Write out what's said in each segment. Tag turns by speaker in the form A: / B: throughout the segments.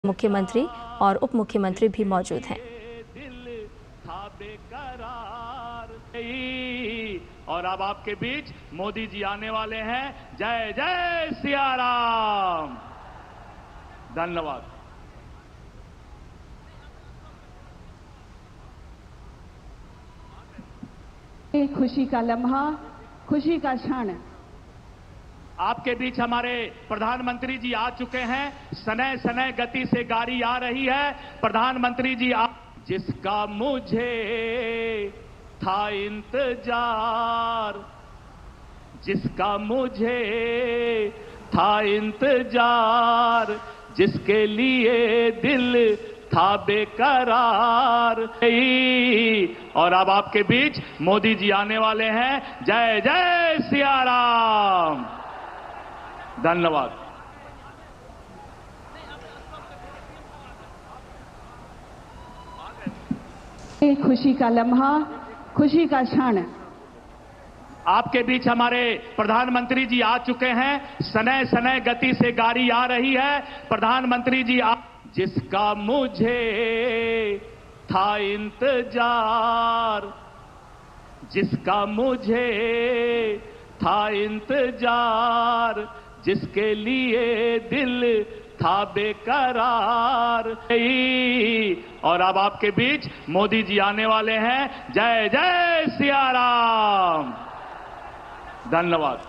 A: मुख्यमंत्री और उप मुख्यमंत्री भी मौजूद हैं।
B: और अब आपके बीच मोदी जी आने वाले हैं। जय जय सिया राम। धन्यवाद।
C: खुशी का लम्हा, खुशी का क्षण।
B: आपके बीच हमारे प्रधानमंत्री जी आ चुके हैं। सनय सनय गति से गाड़ी आ रही है। प्रधानमंत्री जी जिसका मुझे था इंतजार, जिसका मुझे था इंतजार, जिसके लिए दिल था बेकरार। और अब आपके बीच मोदी जी आने वाले हैं। जय जय सिया राम। धन्यवाद।
C: खुशी का लम्हा, खुशी का क्षण।
B: आपके बीच हमारे प्रधानमंत्री जी आ चुके हैं। सनय सनय गति से गाड़ी आ रही है। प्रधानमंत्री जी जिसका मुझे था इंतजार, जिसका मुझे था इंतजार, जिसके लिए दिल था बेकरार। और अब आपके बीच मोदी जी आने वाले हैं। जय जय सिया राम। धन्यवाद।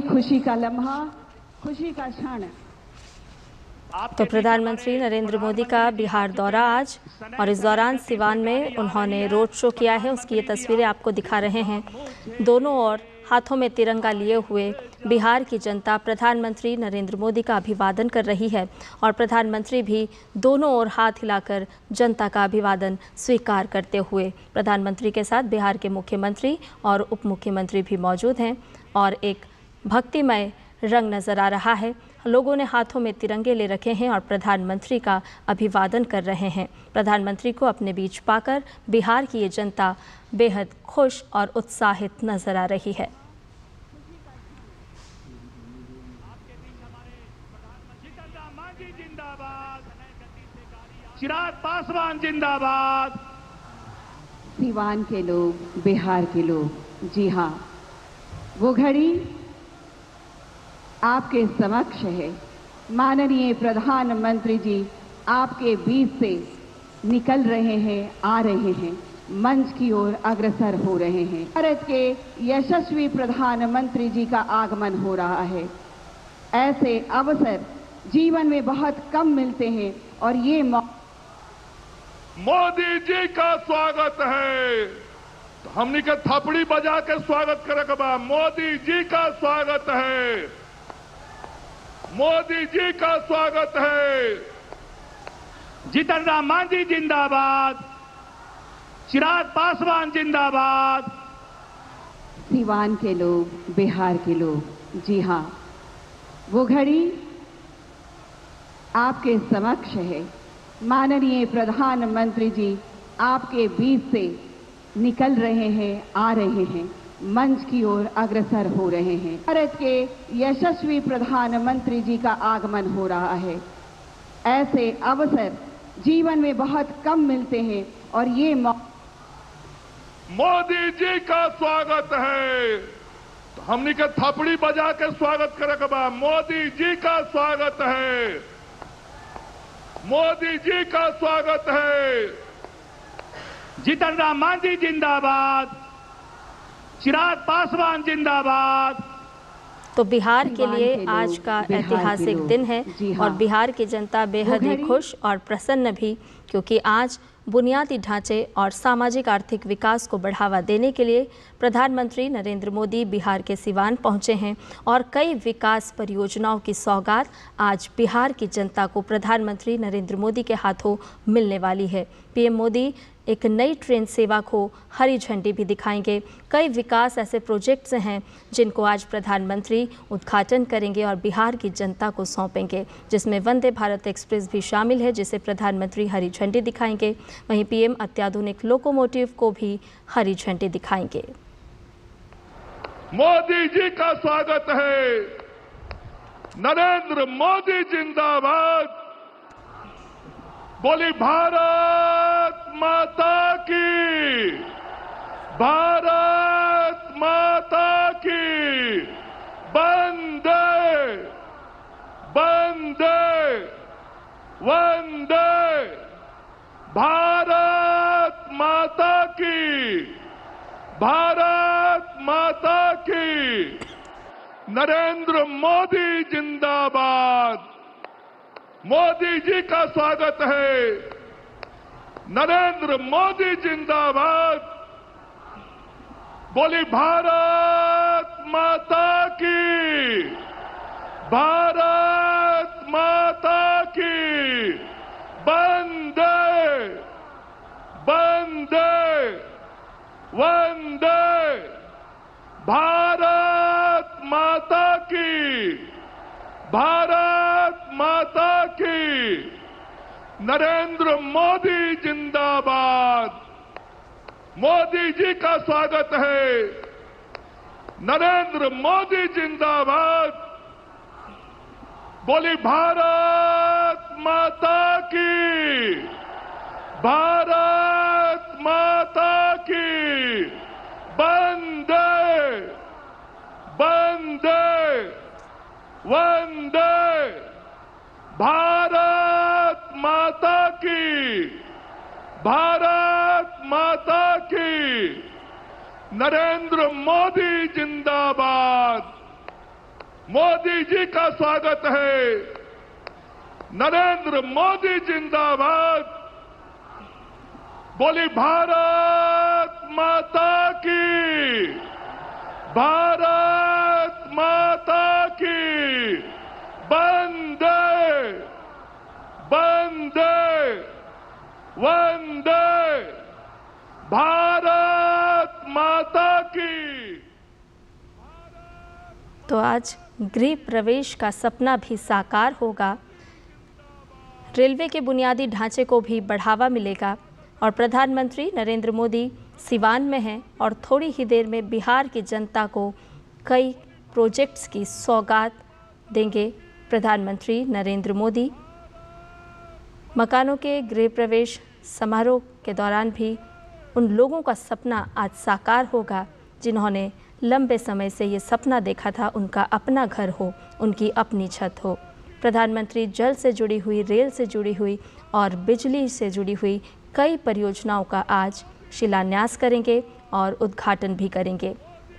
C: खुशी का लम्हा, खुशी का क्षण।
A: तो प्रधानमंत्री नरेंद्र मोदी का बिहार दौरा आज, और इस दौरान सिवान में उन्होंने रोड शो किया है। उसकी ये तस्वीरें आपको दिखा रहे हैं। दोनों ओर हाथों में तिरंगा लिए हुए बिहार की जनता प्रधानमंत्री नरेंद्र मोदी का अभिवादन कर रही है, और प्रधानमंत्री भी दोनों ओर हाथ हिलाकर जनता का अभिवादन स्वीकार करते हुए। प्रधानमंत्री के साथ बिहार के मुख्यमंत्री और उप मुख्यमंत्री भी मौजूद हैं, और एक भक्तिमय रंग नज़र आ रहा है। लोगों ने हाथों में तिरंगे ले रखे हैं और प्रधानमंत्री का अभिवादन कर रहे हैं। प्रधानमंत्री को अपने बीच पाकर बिहार की ये जनता बेहद खुश और उत्साहित नजर आ रही है।
B: चिराग पासवान जिंदाबाद।
C: सिवान के लोग, बिहार के लोग, जी हाँ, वो घड़ी आपके समक्ष है। माननीय प्रधानमंत्री जी आपके बीच से निकल रहे हैं, आ रहे हैं, मंच की ओर अग्रसर हो रहे हैं। भारत के यशस्वी प्रधानमंत्री जी का आगमन हो रहा है। ऐसे अवसर जीवन में बहुत कम मिलते हैं, और ये
D: मोदी जी का स्वागत है। तो हमनी के थपड़ी बजा के स्वागत करे बा। मोदी जी का स्वागत है, मोदी जी का स्वागत है।
B: जीतन राम मांझी जिंदाबाद। चिराग पासवान जिंदाबाद।
C: सिवान के लोग, बिहार के लोग, जी हाँ, वो घड़ी आपके समक्ष है। माननीय प्रधानमंत्री जी आपके बीच से निकल रहे हैं, आ रहे हैं, मंच की ओर अग्रसर हो रहे हैं। भारत के यशस्वी प्रधानमंत्री जी का आगमन हो रहा है। ऐसे अवसर जीवन में बहुत कम मिलते हैं, और ये
D: मोदी जी का स्वागत है। तो हमनी के थपड़ी बजा के स्वागत करे बा। मोदी जी का स्वागत है, मोदी जी का स्वागत है।
B: जीतन राम मांझी जिंदाबाद। चिराग पासवान जिंदाबाद।
A: तो बिहार के लिए आज का ऐतिहासिक दिन है, और बिहार की जनता बेहद ही खुश और प्रसन्न भी, क्योंकि आज बुनियादी ढांचे और सामाजिक आर्थिक विकास को बढ़ावा देने के लिए प्रधानमंत्री नरेंद्र मोदी बिहार के सिवान पहुंचे हैं, और कई विकास परियोजनाओं की सौगात आज बिहार की जनता को प्रधानमंत्री नरेंद्र मोदी के हाथों मिलने वाली है। पीएम मोदी एक नई ट्रेन सेवा को हरी झंडी भी दिखाएंगे। कई विकास ऐसे प्रोजेक्ट्स हैं जिनको आज प्रधानमंत्री उद्घाटन करेंगे और बिहार की जनता को सौंपेंगे, जिसमें वंदे भारत एक्सप्रेस भी शामिल है, जिसे प्रधानमंत्री हरी झंडी दिखाएंगे। वहीं पीएम अत्याधुनिक लोकोमोटिव को भी हरी झंडी दिखाएंगे।
D: मोदी जी का स्वागत है। नरेंद्र मोदी जिंदाबाद। बोली भारत माता की, भारत माता की। वंदे वंदे वंदे भारत माता की, भारत माता की। नरेंद्र मोदी जिंदाबाद। मोदी जी का स्वागत है। नरेंद्र मोदी जिंदाबाद। बोली भारत माता की, भारत माता की। वंदे वंदे वंदे भारत माता की, भारत माता की। नरेंद्र मोदी जिंदाबाद। मोदी जी का स्वागत है। नरेंद्र मोदी जिंदाबाद। बोली भारत माता की, भारत माता की। वंदे वंदे वंदे भारत माता की, भारत माता की। नरेंद्र मोदी जिंदाबाद। मोदी जी का स्वागत है। नरेंद्र मोदी जिंदाबाद। बोली भारत माता की, भारत माता की। वंदे वंदे वंदे भारत माता की।
A: तो आज गृह प्रवेश का सपना भी साकार होगा, रेलवे के बुनियादी ढांचे को भी बढ़ावा मिलेगा और प्रधानमंत्री नरेंद्र मोदी सिवान में हैं और थोड़ी ही देर में बिहार की जनता को कई प्रोजेक्ट्स की सौगात देंगे प्रधानमंत्री नरेंद्र मोदी। मकानों के गृह प्रवेश समारोह के दौरान भी उन लोगों का सपना आज साकार होगा जिन्होंने लंबे समय से ये सपना देखा था उनका अपना घर हो, उनकी अपनी छत हो। प्रधानमंत्री जल से जुड़ी हुई, रेल से जुड़ी हुई और बिजली से जुड़ी हुई कई परियोजनाओं का आज शिलान्यास करेंगे और उद्घाटन भी करेंगे।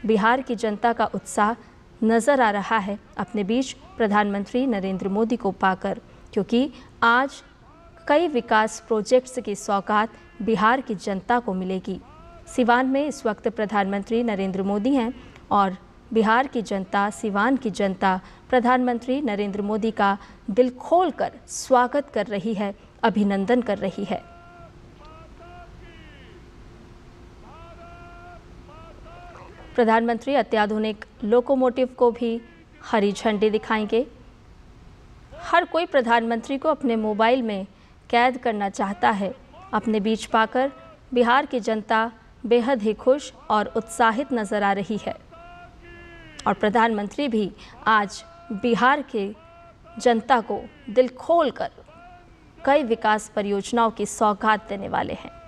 A: बिहार की जनता का उत्साह नज़र आ रहा है अपने बीच प्रधानमंत्री नरेंद्र मोदी को पाकर, क्योंकि आज कई विकास प्रोजेक्ट्स की सौगात बिहार की जनता को मिलेगी। सिवान में इस वक्त प्रधानमंत्री नरेंद्र मोदी हैं और बिहार की जनता, सिवान की जनता प्रधानमंत्री नरेंद्र मोदी का दिल खोलकर स्वागत कर रही है, अभिनंदन कर रही है। प्रधानमंत्री अत्याधुनिक लोकोमोटिव को भी हरी झंडी दिखाएंगे। हर कोई प्रधानमंत्री को अपने मोबाइल में कैद करना चाहता है। अपने बीच पाकर बिहार की जनता बेहद ही खुश और उत्साहित नजर आ रही है और प्रधानमंत्री भी आज बिहार के जनता को दिल खोलकर कई विकास परियोजनाओं की सौगात देने वाले हैं।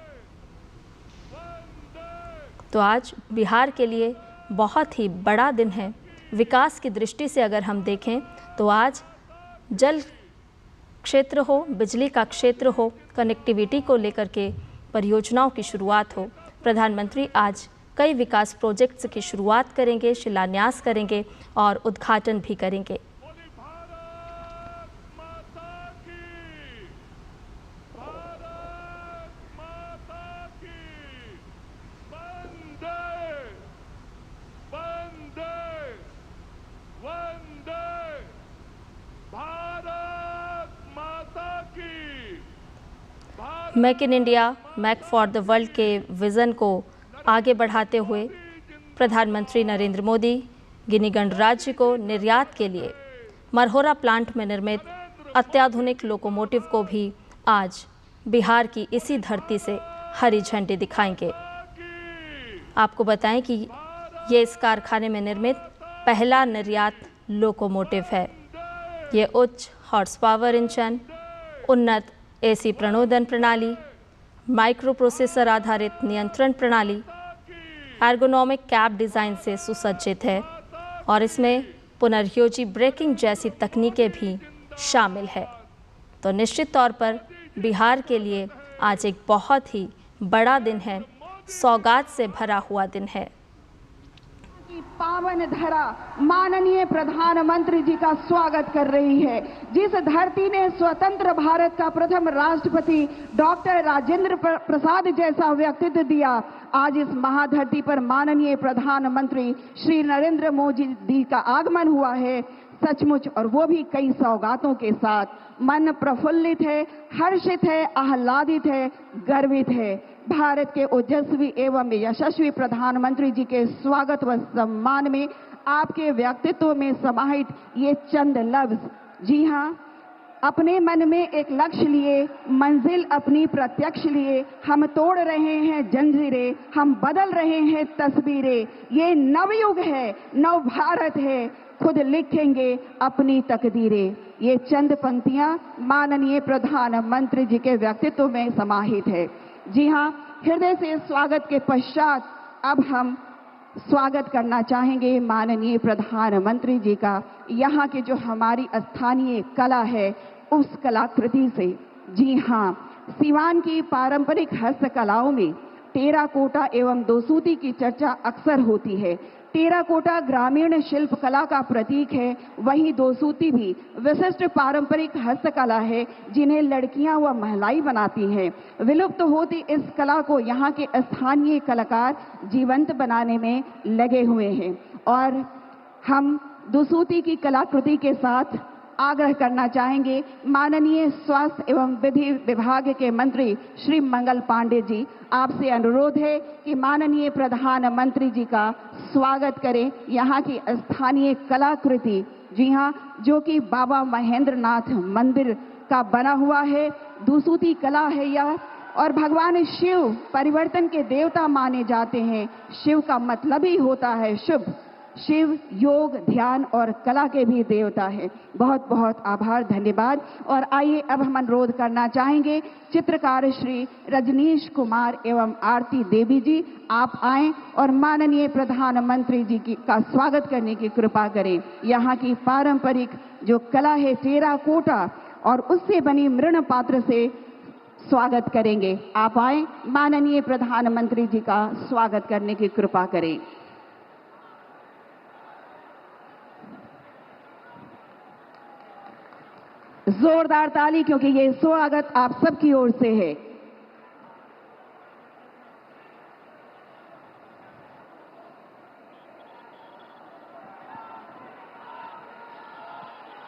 A: तो आज बिहार के लिए बहुत ही बड़ा दिन है। विकास की दृष्टि से अगर हम देखें तो आज जल क्षेत्र हो, बिजली का क्षेत्र हो, कनेक्टिविटी को लेकर के परियोजनाओं की शुरुआत हो। प्रधानमंत्री आज कई विकास प्रोजेक्ट्स की शुरुआत करेंगे, शिलान्यास करेंगे और उद्घाटन भी करेंगे। Make in India, make for the world के विज़न को आगे बढ़ाते हुए प्रधानमंत्री नरेंद्र मोदी गिनी गणराज्य को निर्यात के लिए मरहोरा प्लांट में निर्मित अत्याधुनिक लोकोमोटिव को भी आज बिहार की इसी धरती से हरी झंडी दिखाएंगे। आपको बताएं कि ये इस कारखाने में निर्मित पहला निर्यात लोकोमोटिव है। ये उच्च हॉर्स पावर इंजन, उन्नत एसी प्रणोदन प्रणाली, माइक्रो प्रोसेसर आधारित नियंत्रण प्रणाली, एर्गोनॉमिक कैब डिज़ाइन से सुसज्जित है और इसमें पुनर्योजी ब्रेकिंग जैसी तकनीकें भी शामिल है। तो निश्चित तौर पर बिहार के लिए आज एक बहुत ही बड़ा दिन है, सौगात से भरा हुआ दिन है।
C: पावन धरा माननीय प्रधानमंत्री जी का स्वागत कर रही है। जिस धरती ने स्वतंत्र भारत का प्रथम राष्ट्रपति डॉक्टर राजेंद्र प्रसाद जैसा व्यक्तित्व दिया, आज इस महाधरती पर माननीय प्रधानमंत्री श्री नरेंद्र मोदी जी का आगमन हुआ है सचमुच, और वो भी कई सौगातों के साथ। मन प्रफुल्लित है, हर्षित है, आह्लादित है, गर्वित है। भारत के ओजस्वी एवं यशस्वी प्रधानमंत्री जी के स्वागत व सम्मान में आपके व्यक्तित्व में समाहित ये चंद लफ्ज, जी हाँ, अपने मन में एक लक्ष्य लिए, मंजिल अपनी प्रत्यक्ष लिए, हम तोड़ रहे हैं जंजीरें, हम बदल रहे हैं तस्वीरें। ये नवयुग है, नव भारत है, खुद लिखेंगे अपनी तकदीरें। ये चंद पंक्तियां माननीय प्रधानमंत्री जी के व्यक्तित्व में समाहित है। जी हाँ, हृदय से स्वागत के पश्चात अब हम स्वागत करना चाहेंगे माननीय प्रधानमंत्री जी का यहाँ की जो हमारी स्थानीय कला है उस कलाकृति से। जी हाँ, सिवान की पारंपरिक हस्तकलाओं में टेराकोटा एवं दोसूती की चर्चा अक्सर होती है। टेराकोटा ग्रामीण शिल्प कला का प्रतीक है, वहीं दोसूती भी विशिष्ट पारंपरिक हस्तकला है जिन्हें लड़कियां व महिलाएं बनाती हैं। विलुप्त होती इस कला को यहाँ के स्थानीय कलाकार जीवंत बनाने में लगे हुए हैं और हम दोसूती की कलाकृति के साथ आग्रह करना चाहेंगे माननीय स्वास्थ्य एवं विधि विभाग के मंत्री श्री मंगल पांडे जी, आपसे अनुरोध है कि माननीय प्रधानमंत्री जी का स्वागत करें। यहाँ की स्थानीय कलाकृति, जी हाँ, जो कि बाबा महेंद्र नाथ मंदिर का बना हुआ है, दोसूती कला है यह, और भगवान शिव परिवर्तन के देवता माने जाते हैं। शिव का मतलब ही होता है शुभ। शिव योग, ध्यान और कला के भी देवता है। बहुत बहुत आभार, धन्यवाद। और आइए अब हम अनुरोध करना चाहेंगे चित्रकार श्री रजनीश कुमार एवं आरती देवी जी, आप आएं और माननीय प्रधानमंत्री जी का स्वागत करने की कृपा करें। यहाँ की पारंपरिक जो कला है टेराकोटा और उससे बनी मृण पात्र से स्वागत करेंगे। आप आएं, माननीय प्रधानमंत्री जी का स्वागत करने की कृपा करें। जोरदार ताली, क्योंकि ये स्वागत आप सबकी ओर से है।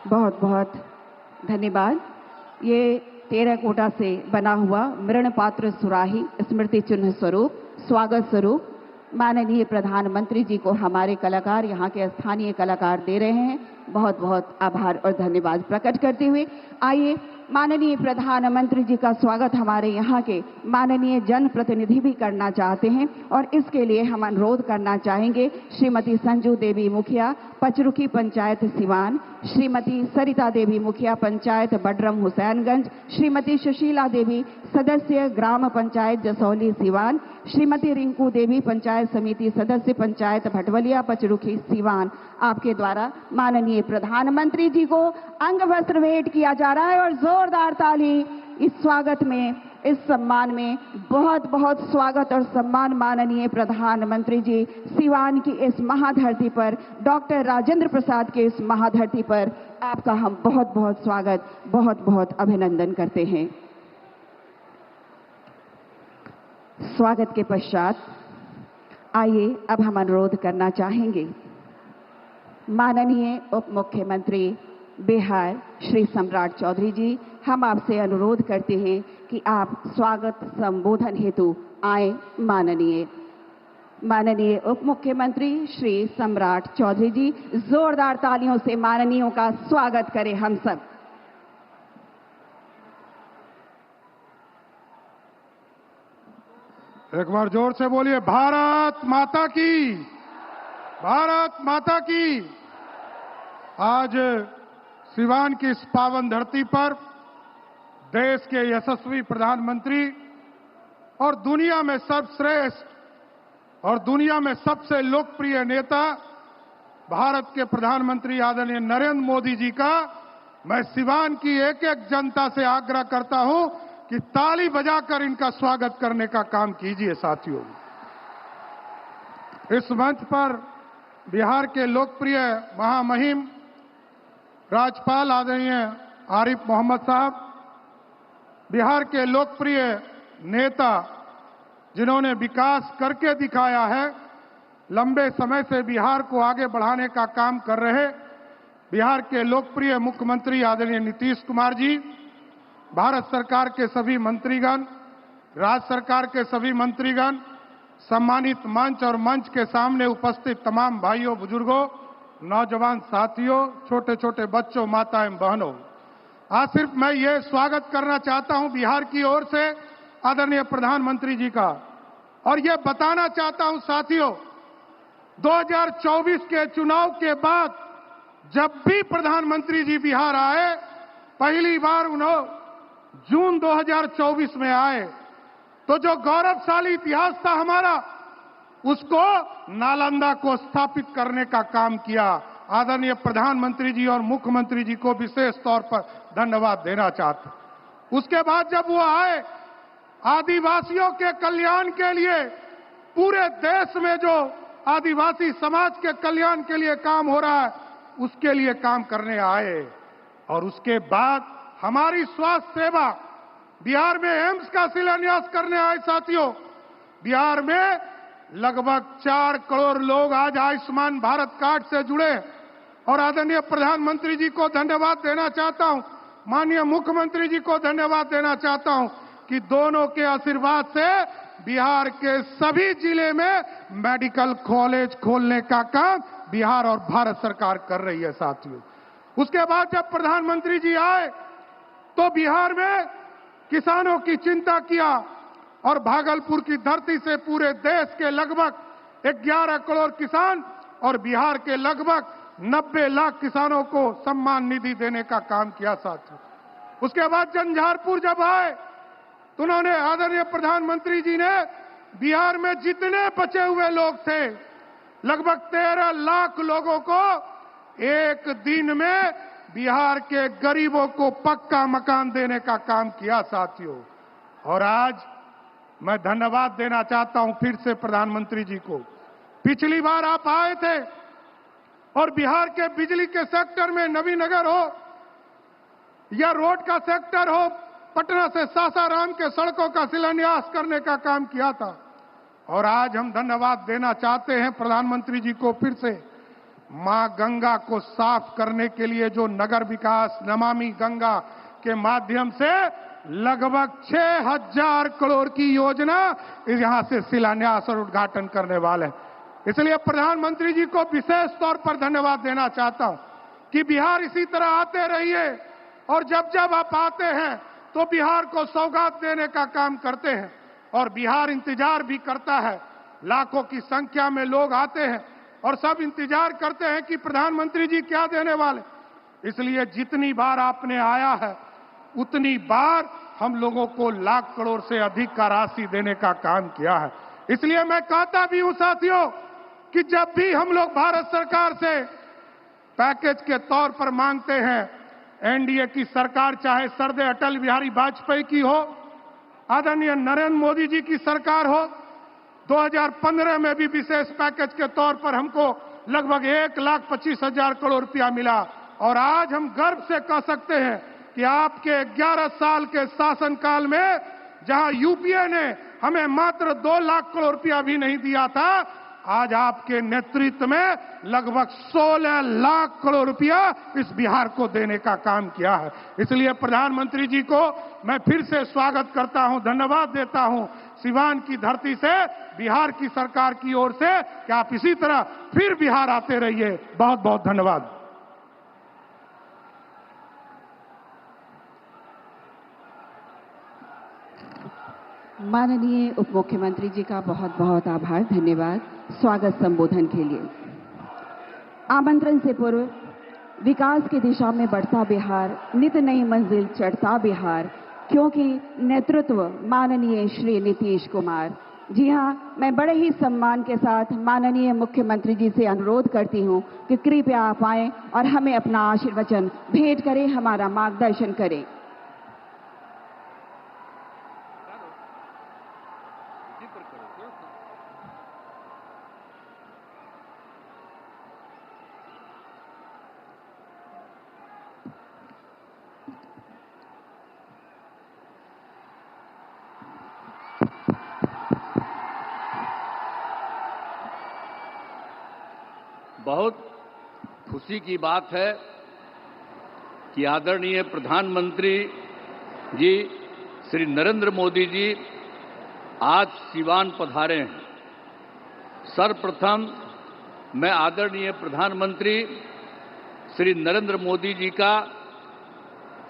C: बहुत बहुत धन्यवाद। ये टेराकोटा से बना हुआ मृण पात्र सुराही स्मृति चिन्ह स्वरूप, स्वागत स्वरूप माननीय प्रधानमंत्री जी को हमारे कलाकार, यहाँ के स्थानीय कलाकार दे रहे हैं। बहुत बहुत आभार और धन्यवाद प्रकट करते हुए आइए माननीय प्रधानमंत्री जी का स्वागत हमारे यहाँ के माननीय जनप्रतिनिधि भी करना चाहते हैं और इसके लिए हम अनुरोध करना चाहेंगे श्रीमती संजू देवी मुखिया, पचरुखी पंचायत सिवान, श्रीमती सरिता देवी मुखिया, पंचायत बडरम हुसैनगंज, श्रीमती सुशीला देवी, सदस्य ग्राम पंचायत जसौली सिवान, श्रीमती रिंकू देवी, पंचायत समिति सदस्य, पंचायत भटवलिया, पचरुखी सिवान। आपके द्वारा माननीय प्रधानमंत्री जी को अंग वस्त्र भेंट किया जा रहा है और जोरदार ताली इस स्वागत में, इस सम्मान में। बहुत बहुत स्वागत और सम्मान माननीय प्रधानमंत्री जी, सिवान की इस महाधरती पर, डॉक्टर राजेंद्र प्रसाद के इस महाधरती पर आपका हम बहुत बहुत स्वागत, बहुत बहुत अभिनंदन करते हैं। स्वागत के पश्चात आइए अब हम अनुरोध करना चाहेंगे माननीय उप मुख्यमंत्री बिहार श्री सम्राट चौधरी जी, हम आपसे अनुरोध करते हैं कि आप स्वागत संबोधन हेतु आए। माननीय उप मुख्यमंत्री श्री सम्राट चौधरी जी, जोरदार तालियों से माननीयों का स्वागत करें हम सब।
E: एक बार जोर से बोलिए, भारत माता की। भारत माता की। आज सिवान की इस पावन धरती पर देश के यशस्वी प्रधानमंत्री और दुनिया में सर्वश्रेष्ठ और दुनिया में सबसे लोकप्रिय नेता भारत के प्रधानमंत्री आदरणीय नरेंद्र मोदी जी का मैं सिवान की एक एक जनता से आग्रह करता हूं कि ताली बजाकर इनका स्वागत करने का काम कीजिए। साथियों, इस मंच पर बिहार के लोकप्रिय महामहिम राज्यपाल आदरणीय आरिफ मोहम्मद साहब, बिहार के लोकप्रिय नेता जिन्होंने विकास करके दिखाया है, लंबे समय से बिहार को आगे बढ़ाने का काम कर रहे बिहार के लोकप्रिय मुख्यमंत्री आदरणीय नीतीश कुमार जी, भारत सरकार के सभी मंत्रीगण, राज्य सरकार के सभी मंत्रीगण, सम्मानित मंच और मंच के सामने उपस्थित तमाम भाइयों बुजुर्गों, नौजवान साथियों, छोटे छोटे बच्चों, माताएं बहनों, आज सिर्फ मैं ये स्वागत करना चाहता हूं बिहार की ओर से आदरणीय प्रधानमंत्री जी का, और ये बताना चाहता हूं साथियों, 2024 के चुनाव के बाद जब भी प्रधानमंत्री जी बिहार आए, पहली बार उन्होंने जून 2024 में आए, तो जो गौरवशाली इतिहास था हमारा, उसको नालंदा को स्थापित करने का काम किया। आदरणीय प्रधानमंत्री जी और मुख्यमंत्री जी को विशेष तौर पर धन्यवाद देना चाहते। उसके बाद जब वो आए, आदिवासियों के कल्याण के लिए, पूरे देश में जो आदिवासी समाज के कल्याण के लिए काम हो रहा है, उसके लिए काम करने आए। और उसके बाद हमारी स्वास्थ्य सेवा, बिहार में एम्स का शिलान्यास करने आए। साथियों, बिहार में लगभग 4 करोड़ लोग आज आयुष्मान भारत कार्ड से जुड़े, और आदरणीय प्रधानमंत्री जी को धन्यवाद देना चाहता हूं, माननीय मुख्यमंत्री जी को धन्यवाद देना चाहता हूं कि दोनों के आशीर्वाद से बिहार के सभी जिले में मेडिकल कॉलेज खोलने का काम बिहार और भारत सरकार कर रही है। साथियों, उसके बाद जब प्रधानमंत्री जी आए तो बिहार में किसानों की चिंता किया, और भागलपुर की धरती से पूरे देश के लगभग 11 करोड़ किसान और बिहार के लगभग 90 लाख किसानों को सम्मान निधि देने का काम किया। साथियों, उसके बाद झंझारपुर जब आए तो उन्होंने, आदरणीय प्रधानमंत्री जी ने बिहार में जितने बचे हुए लोग थे, लगभग 13 लाख लोगों को एक दिन में बिहार के गरीबों को पक्का मकान देने का काम किया। साथियों, और आज मैं धन्यवाद देना चाहता हूं फिर से प्रधानमंत्री जी को। पिछली बार आप आए थे और बिहार के बिजली के सेक्टर में नवीनगर हो या रोड का सेक्टर हो, पटना से सासाराम के सड़कों का शिलान्यास करने का काम किया था। और आज हम धन्यवाद देना चाहते हैं प्रधानमंत्री जी को फिर से, मां गंगा को साफ करने के लिए जो नगर विकास नमामि गंगा के माध्यम से लगभग 6000 करोड़ की योजना यहां से शिलान्यास और उद्घाटन करने वाले हैं। इसलिए प्रधानमंत्री जी को विशेष तौर पर धन्यवाद देना चाहता हूं कि बिहार इसी तरह आते रहिए, और जब जब आप आते हैं तो बिहार को सौगात देने का काम करते हैं, और बिहार इंतजार भी करता है। लाखों की संख्या में लोग आते हैं और सब इंतजार करते हैं कि प्रधानमंत्री जी क्या देने वाले। इसलिए जितनी बार आपने आया है, उतनी बार हम लोगों को लाख करोड़ से अधिक का राशि देने का काम किया है। इसलिए मैं कहता भी हूं साथियों कि जब भी हम लोग भारत सरकार से पैकेज के तौर पर मांगते हैं, एनडीए की सरकार चाहे सरदे अटल बिहारी वाजपेयी की हो, आदरणीय नरेंद्र मोदी जी की सरकार हो, 2015 में भी विशेष पैकेज के तौर पर हमको लगभग 1,25,000 करोड़ रुपया मिला, और आज हम गर्व से कह सकते हैं कि आपके 11 साल के शासनकाल में जहां यूपीए ने हमें मात्र 2 लाख करोड़ रुपया भी नहीं दिया था, आज आपके नेतृत्व में लगभग 16 लाख करोड़ रुपया इस बिहार को देने का काम किया है। इसलिए प्रधानमंत्री जी को मैं फिर से स्वागत करता हूं, धन्यवाद देता हूं सिवान की धरती से, बिहार की सरकार की ओर से, कि आप इसी तरह फिर बिहार आते रहिए। बहुत बहुत धन्यवाद।
C: माननीय उप मुख्यमंत्री जी का बहुत बहुत आभार, धन्यवाद स्वागत संबोधन के लिए। आमंत्रण से पूर्व विकास की दिशा में बढ़ता बिहार, नित नई मंजिल चढ़ता बिहार, क्योंकि नेतृत्व माननीय श्री नीतीश कुमार। जी हाँ, मैं बड़े ही सम्मान के साथ माननीय मुख्यमंत्री जी से अनुरोध करती हूँ कि कृपया आप आएं और हमें अपना आशीर्वचन भेंट करें, हमारा मार्गदर्शन करें।
F: बहुत खुशी की बात है कि आदरणीय प्रधानमंत्री जी श्री नरेंद्र मोदी जी आज सिवान पधारे हैं। सर्वप्रथम मैं आदरणीय प्रधानमंत्री श्री नरेंद्र मोदी जी का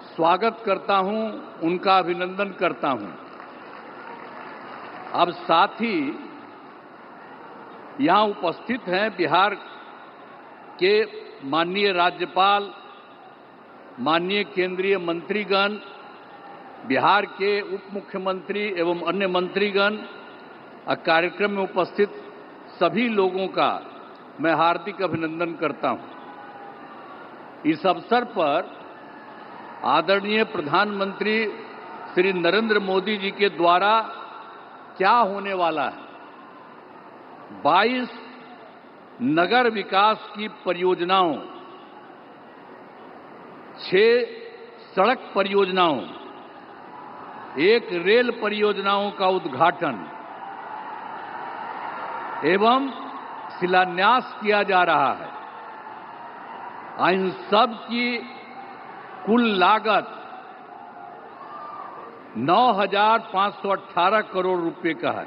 F: स्वागत करता हूं, उनका अभिनंदन करता हूं। अब साथ ही यहां उपस्थित हैं बिहार के माननीय राज्यपाल, माननीय केंद्रीय मंत्रीगण, बिहार के उप मुख्यमंत्री एवं अन्य मंत्रीगण, कार्यक्रम में उपस्थित सभी लोगों का मैं हार्दिक अभिनंदन करता हूं। इस अवसर पर आदरणीय प्रधानमंत्री श्री नरेंद्र मोदी जी के द्वारा क्या होने वाला है, 22 नगर विकास की परियोजनाओं, 6 सड़क परियोजनाओं, 1 रेल परियोजनाओं का उद्घाटन एवं शिलान्यास किया जा रहा है। इन सब की कुल लागत 9,518 करोड़ रुपए का है।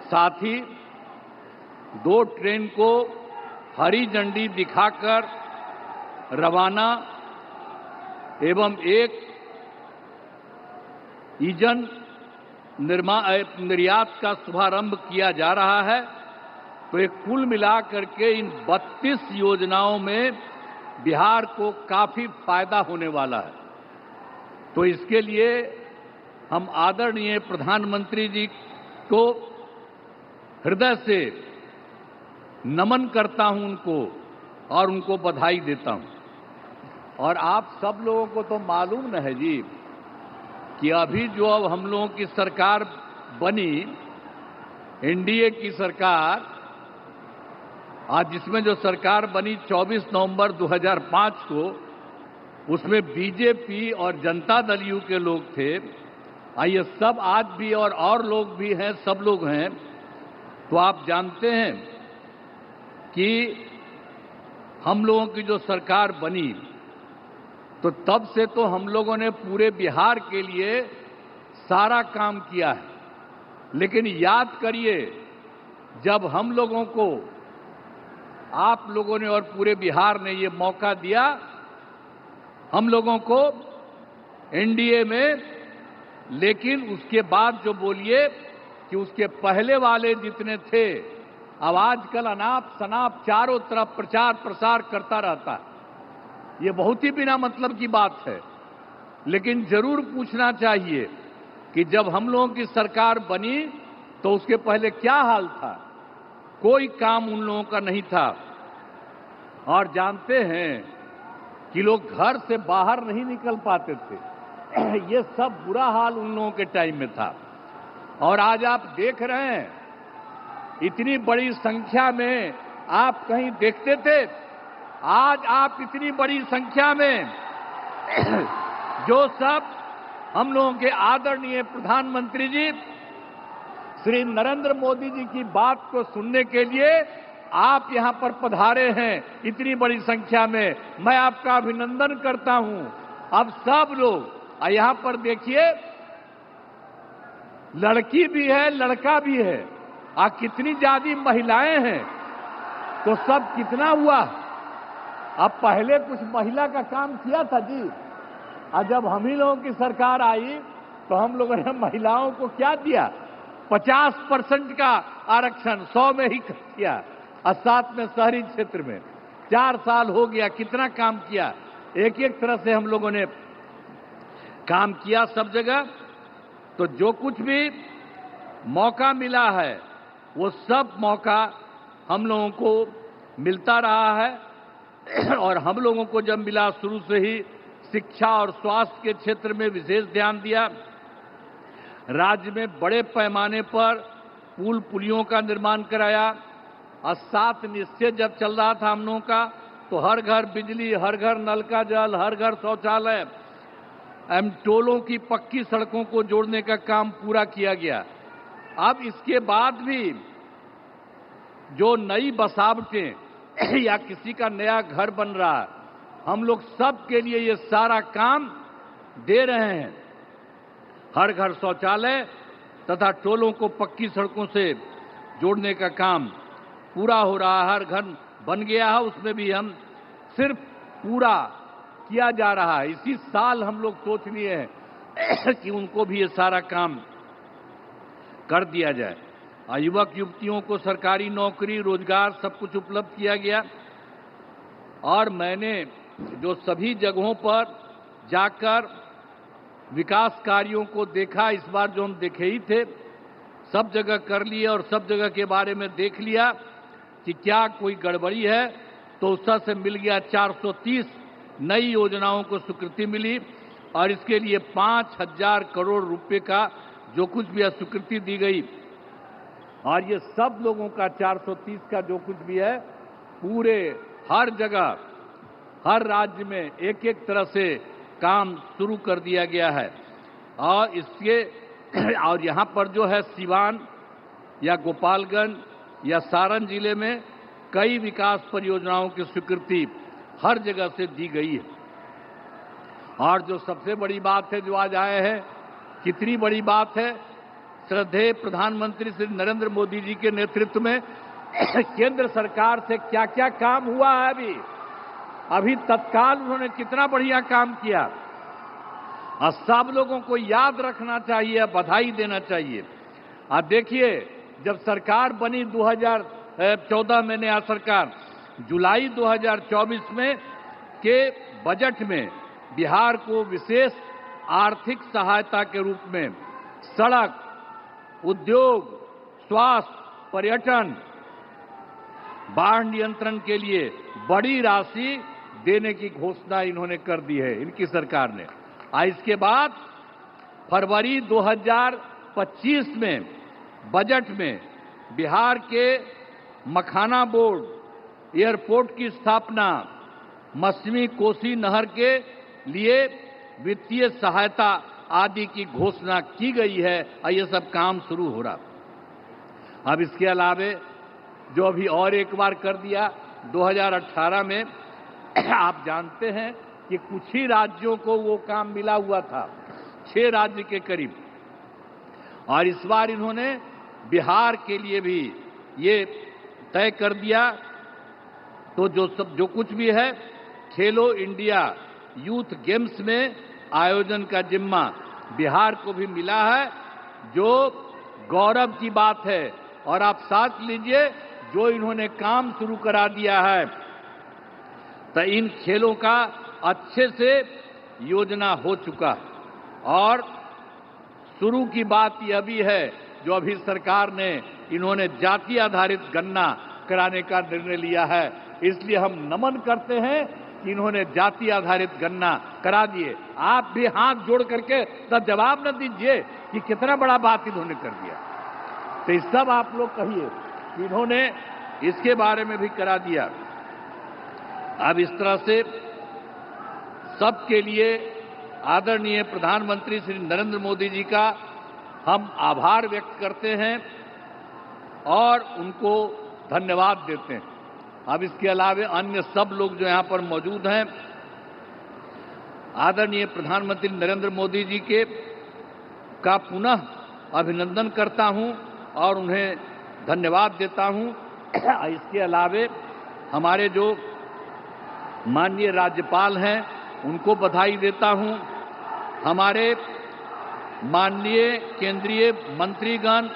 F: साथ ही 2 ट्रेन को हरी झंडी दिखाकर रवाना एवं 1 ईंधन निर्यात का शुभारंभ किया जा रहा है। तो एक कुल मिलाकर के इन 32 योजनाओं में बिहार को काफी फायदा होने वाला है। तो इसके लिए हम आदरणीय प्रधानमंत्री जी को हृदय से नमन करता हूं उनको और उनको बधाई देता हूं। और आप सब लोगों को तो मालूम न है जी कि अभी जो अब हम लोगों की सरकार बनी, एनडीए की सरकार, आज जिसमें जो सरकार बनी 24 नवंबर 2005 को, उसमें बीजेपी और जनता दल यू के लोग थे। ये सब आज भी और लोग भी हैं, सब लोग हैं। तो आप जानते हैं कि हम लोगों की जो सरकार बनी तो तब से तो हम लोगों ने पूरे बिहार के लिए सारा काम किया है। लेकिन याद करिए, जब हम लोगों को, आप लोगों ने और पूरे बिहार ने ये मौका दिया, हम लोगों को एनडीए में, लेकिन उसके बाद जो बोलिए कि उसके पहले वाले जितने थे, अब आजकल अनाप शनाप चारों तरफ प्रचार प्रसार करता रहता है। ये बहुत ही बिना मतलब की बात है। लेकिन जरूर पूछना चाहिए कि जब हम लोगों की सरकार बनी तो उसके पहले क्या हाल था। कोई काम उन लोगों का नहीं था। और जानते हैं कि लोग घर से बाहर नहीं निकल पाते थे। ये सब बुरा हाल उन लोगों के टाइम में था। और आज आप देख रहे हैं, इतनी बड़ी संख्या में आप कहीं देखते थे? आज आप इतनी बड़ी संख्या में जो सब हम लोगों के आदरणीय प्रधानमंत्री जी श्री नरेंद्र मोदी जी की बात को सुनने के लिए आप यहां पर पधारे हैं, इतनी बड़ी संख्या में, मैं आपका अभिनंदन करता हूं। अब सब लोग यहां पर देखिए, लड़की भी है, लड़का भी है, कितनी ज्यादा महिलाएं हैं, तो सब कितना हुआ। अब पहले कुछ महिला का काम किया था जी, और जब हम ही लोगों की सरकार आई तो हम लोगों ने महिलाओं को क्या दिया, 50% का आरक्षण 100 में ही किया, और साथ में शहरी क्षेत्र में। 4 साल हो गया, कितना काम किया। एक एक तरह से हम लोगों ने काम किया सब जगह। तो जो कुछ भी मौका मिला है वो सब मौका हम लोगों को मिलता रहा है। और हम लोगों को जब मिला, शुरू से ही शिक्षा और स्वास्थ्य के क्षेत्र में विशेष ध्यान दिया। राज्य में बड़े पैमाने पर पुल पुलियों का निर्माण कराया। और 7 निश्चय जब चल रहा था हम लोगों का, तो हर घर बिजली, हर घर नल का जल, हर घर शौचालय, टोलों की पक्की सड़कों को जोड़ने का काम पूरा किया गया। अब इसके बाद भी जो नई बसावटें या किसी का नया घर बन रहा है, हम लोग सब के लिए ये सारा काम दे रहे हैं। हर घर शौचालय तथा टोलों को पक्की सड़कों से जोड़ने का काम पूरा हो रहा है। हर घर बन गया है, उसमें भी हम सिर्फ पूरा किया जा रहा है। इसी साल हम लोग सोच लिए हैं कि उनको भी ये सारा काम कर दिया जाए। युवक युवतियों को सरकारी नौकरी, रोजगार सब कुछ उपलब्ध किया गया। और मैंने जो सभी जगहों पर जाकर विकास कार्यों को देखा, इस बार जो हम देखे ही थे, सब जगह कर लिए और सब जगह के बारे में देख लिया कि क्या कोई गड़बड़ी है। तो उससे से मिल गया 430 नई योजनाओं को स्वीकृति मिली। और इसके लिए 5000 करोड़ रुपए का जो कुछ भी स्वीकृति दी गई। और ये सब लोगों का 430 का जो कुछ भी है, पूरे हर जगह हर राज्य में एक एक तरह से काम शुरू कर दिया गया है। और इसके और यहाँ पर जो है सिवान या गोपालगंज या सारण जिले में कई विकास परियोजनाओं की स्वीकृति हर जगह से दी गई है। और जो सबसे बड़ी बात है जो आज आए हैं, कितनी बड़ी बात है, श्रद्धेय प्रधानमंत्री श्री नरेंद्र मोदी जी के नेतृत्व में केंद्र सरकार से क्या क्या काम हुआ है। अभी तत्काल उन्होंने कितना बढ़िया काम किया। और सब लोगों को याद रखना चाहिए, बधाई देना चाहिए। आप देखिए, जब सरकार बनी 2014 में नया सरकार, जुलाई 2024 में के बजट में बिहार को विशेष आर्थिक सहायता के रूप में सड़क, उद्योग, स्वास्थ्य, पर्यटन, बाढ़ नियंत्रण के लिए बड़ी राशि देने की घोषणा इन्होंने कर दी है, इनकी सरकार ने। इसके बाद फरवरी 2025 में बजट में बिहार के मखाना बोर्ड, एयरपोर्ट की स्थापना, मछली कोसी नहर के लिए वित्तीय सहायता आदि की घोषणा की गई है। और ये सब काम शुरू हो रहा। अब इसके अलावे जो अभी और एक बार कर दिया 2018 में, आप जानते हैं कि कुछ ही राज्यों को वो काम मिला हुआ था, 6 राज्य के करीब। और इस बार इन्होंने बिहार के लिए भी ये तय कर दिया। तो जो कुछ भी है, खेलो इंडिया यूथ गेम्स में आयोजन का जिम्मा बिहार को भी मिला है, जो गौरव की बात है। और आप साथ लीजिए, जो इन्होंने काम शुरू करा दिया है, तो इन खेलों का अच्छे से योजना हो चुका। और शुरू की बात यह भी है, जो अभी सरकार ने इन्होंने जाति आधारित गणना कराने का निर्णय लिया है। इसलिए हम नमन करते हैं कि इन्होंने जाति आधारित गणना करा दिए। आप भी हाथ जोड़ करके तब जवाब न दीजिए कि कितना बड़ा बात इन्होंने कर दिया। तो इस सब आप लोग कहिए कि इन्होंने इसके बारे में भी करा दिया। अब इस तरह से सबके लिए आदरणीय प्रधानमंत्री श्री नरेंद्र मोदी जी का हम आभार व्यक्त करते हैं और उनको धन्यवाद देते हैं। अब इसके अलावे अन्य सब लोग जो यहाँ पर मौजूद हैं, आदरणीय प्रधानमंत्री नरेंद्र मोदी जी के का पुनः अभिनंदन करता हूं और उन्हें धन्यवाद देता हूं। इसके अलावे हमारे जो माननीय राज्यपाल हैं, उनको बधाई देता हूं। हमारे माननीय केंद्रीय मंत्रीगण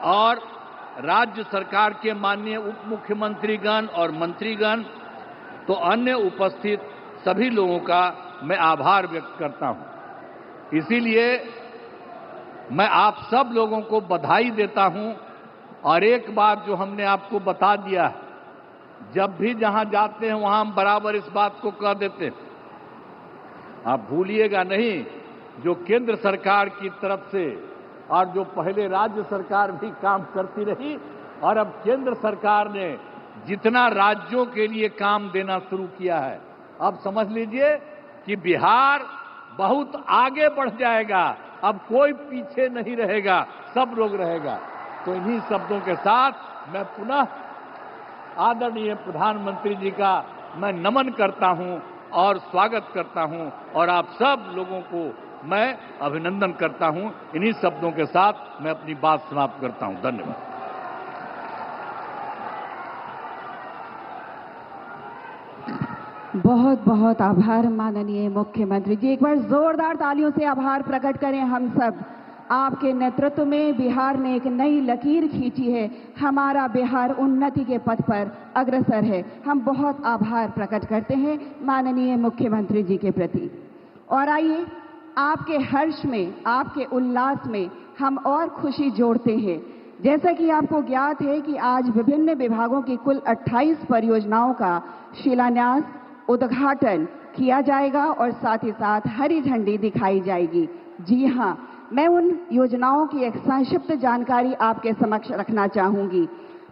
F: और राज्य सरकार के माननीय उप मुख्यमंत्रीगण और मंत्रीगण तो अन्य उपस्थित सभी लोगों का मैं आभार व्यक्त करता हूं। इसीलिए मैं आप सब लोगों को बधाई देता हूं और एक बात जो हमने आपको बता दिया है, जब भी जहां जाते हैं वहां हम बराबर इस बात को कह देते हैं, आप भूलिएगा नहीं, जो केंद्र सरकार की तरफ से और जो पहले राज्य सरकार भी काम करती रही और अब केंद्र सरकार ने जितना राज्यों के लिए काम देना शुरू किया है, अब समझ लीजिए कि बिहार बहुत आगे बढ़ जाएगा। अब कोई पीछे नहीं रहेगा, सब लोग रहेगा। तो इन्हीं शब्दों के साथ मैं पुनः आदरणीय प्रधानमंत्री जी का मैं नमन करता हूं और स्वागत करता हूं और आप सब लोगों को मैं अभिनंदन करता हूं। इन्हीं शब्दों के साथ मैं अपनी बात समाप्त करता हूं। धन्यवाद।
C: बहुत बहुत आभार माननीय मुख्यमंत्री जी। एक बार जोरदार तालियों से आभार प्रकट करें हम सब। आपके नेतृत्व में बिहार ने एक नई लकीर खींची है। हमारा बिहार उन्नति के पथ पर अग्रसर है। हम बहुत आभार प्रकट करते हैं माननीय मुख्यमंत्री जी के प्रति। और आइए, आपके हर्ष में, आपके उल्लास में हम और खुशी जोड़ते हैं। जैसा कि आपको ज्ञात है कि आज विभिन्न विभागों की कुल 28 परियोजनाओं का शिलान्यास, उद्घाटन किया जाएगा और साथ ही साथ हरी झंडी दिखाई जाएगी। जी हां, मैं उन योजनाओं की एक संक्षिप्त जानकारी आपके समक्ष रखना चाहूंगी।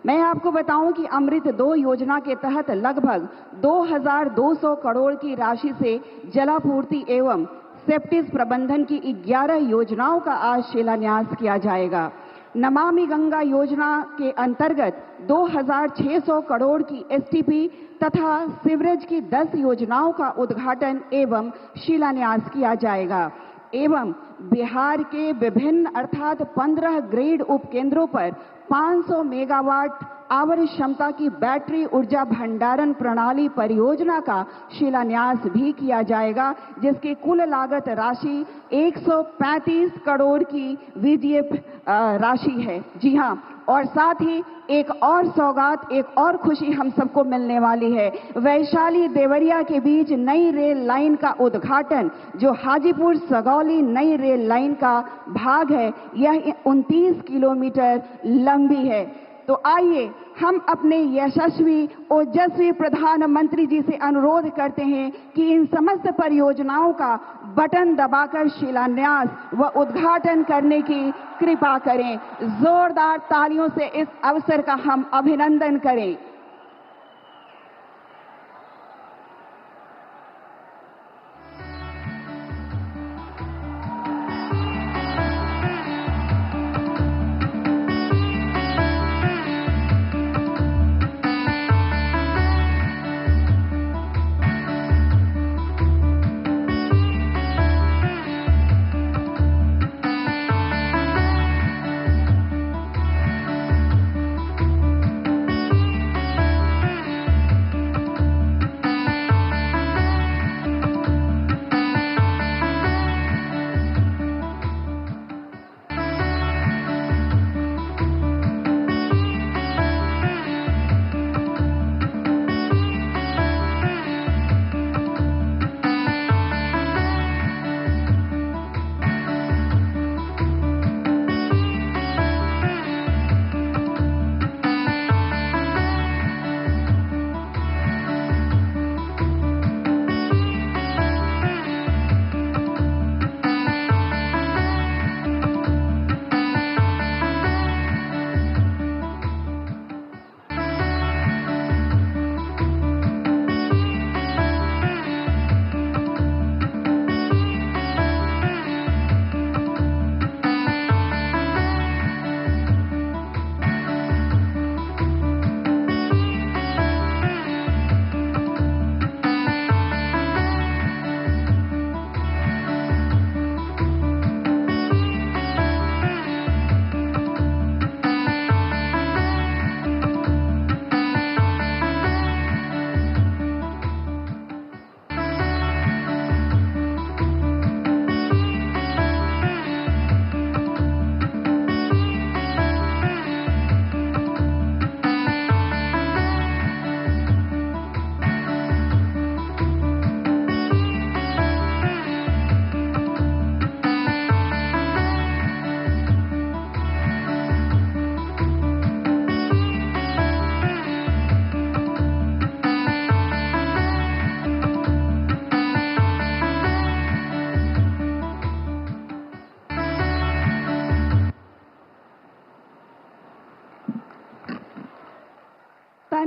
C: मैं आपको बताऊं कि अमृत 2 योजना के तहत लगभग 2200 करोड़ की राशि से जलापूर्ति एवं सेप्टिस प्रबंधन की 11 योजनाओं का आज शिलान्यास किया जाएगा। नमामि गंगा योजना के अंतर्गत 2600 करोड़ की एसटीपी तथा सीवरेज की 10 योजनाओं का उद्घाटन एवं शिलान्यास किया जाएगा। एवं बिहार के विभिन्न अर्थात 15 ग्रिड उपकेंद्रों पर 500 मेगावाट आवर क्षमता की बैटरी ऊर्जा भंडारण प्रणाली परियोजना का शिलान्यास भी किया जाएगा, जिसकी कुल लागत राशि 135 करोड़ की वीडीएफ राशि है। जी हां, और साथ ही एक और सौगात, एक और खुशी हम सबको मिलने वाली है। वैशाली देवरिया के बीच नई रेल लाइन का उद्घाटन, जो हाजीपुर सगौली नई रेल लाइन का भाग है, यह 29 किलोमीटर लंबी है। तो आइए हम अपने यशस्वी ओजस्वी प्रधानमंत्री जी से अनुरोध करते हैं कि इन समस्त परियोजनाओं का बटन दबाकर शिलान्यास व उद्घाटन करने की कृपा करें। जोरदार तालियों से इस अवसर का हम अभिनंदन करें।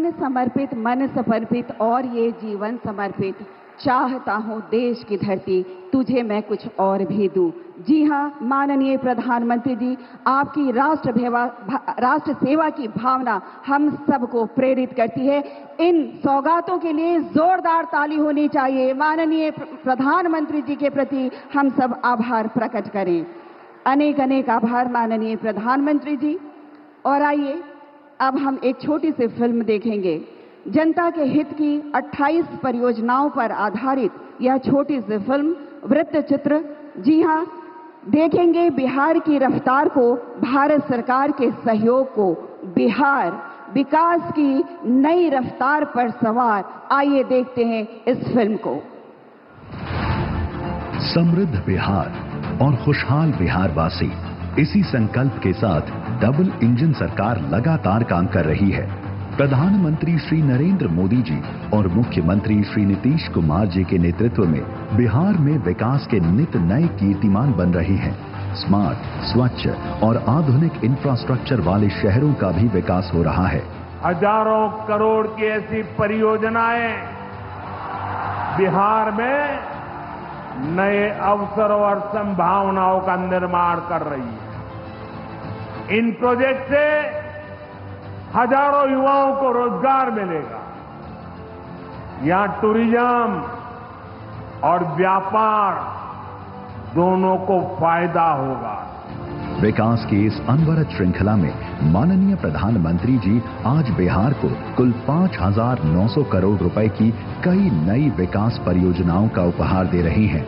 C: तन समर्पित, मन समर्पित और ये जीवन समर्पित, चाहता हूँ देश की धरती तुझे मैं कुछ और भी दूं। जी हाँ माननीय प्रधानमंत्री जी, आपकी राष्ट्र सेवा की भावना हम सबको प्रेरित करती है। इन सौगातों के लिए जोरदार ताली होनी चाहिए। माननीय प्रधानमंत्री जी के प्रति हम सब आभार प्रकट करें। अनेक अनेक आभार माननीय प्रधानमंत्री जी। और आइए अब हम एक छोटी सी फिल्म देखेंगे। जनता के हित की 28 परियोजनाओं पर आधारित यह छोटी सी फिल्म वृत्त चित्र, जी हाँ, देखेंगे बिहार की रफ्तार को, भारत सरकार के सहयोग को, बिहार विकास की नई रफ्तार पर सवार। आइए देखते हैं इस फिल्म को।
G: समृद्ध बिहार और खुशहाल बिहारवासी, इसी संकल्प के साथ डबल इंजन सरकार लगातार काम कर रही है। प्रधानमंत्री श्री नरेंद्र मोदी जी और मुख्यमंत्री श्री नीतीश कुमार जी के नेतृत्व में बिहार में विकास के नित नए कीर्तिमान बन रहे हैं। स्मार्ट, स्वच्छ और आधुनिक इंफ्रास्ट्रक्चर वाले शहरों का भी विकास हो रहा है।
H: हजारों करोड़ की ऐसी परियोजनाएं बिहार में नए अवसर और संभावनाओं का निर्माण कर रही है। इन प्रोजेक्ट से हजारों युवाओं को रोजगार मिलेगा। यहां टूरिज्म और व्यापार दोनों को फायदा होगा।
G: विकास की इस अनवरत श्रृंखला में माननीय प्रधानमंत्री जी आज बिहार को कुल 5,900 करोड़ रुपए की कई नई विकास परियोजनाओं का उपहार दे रही हैं।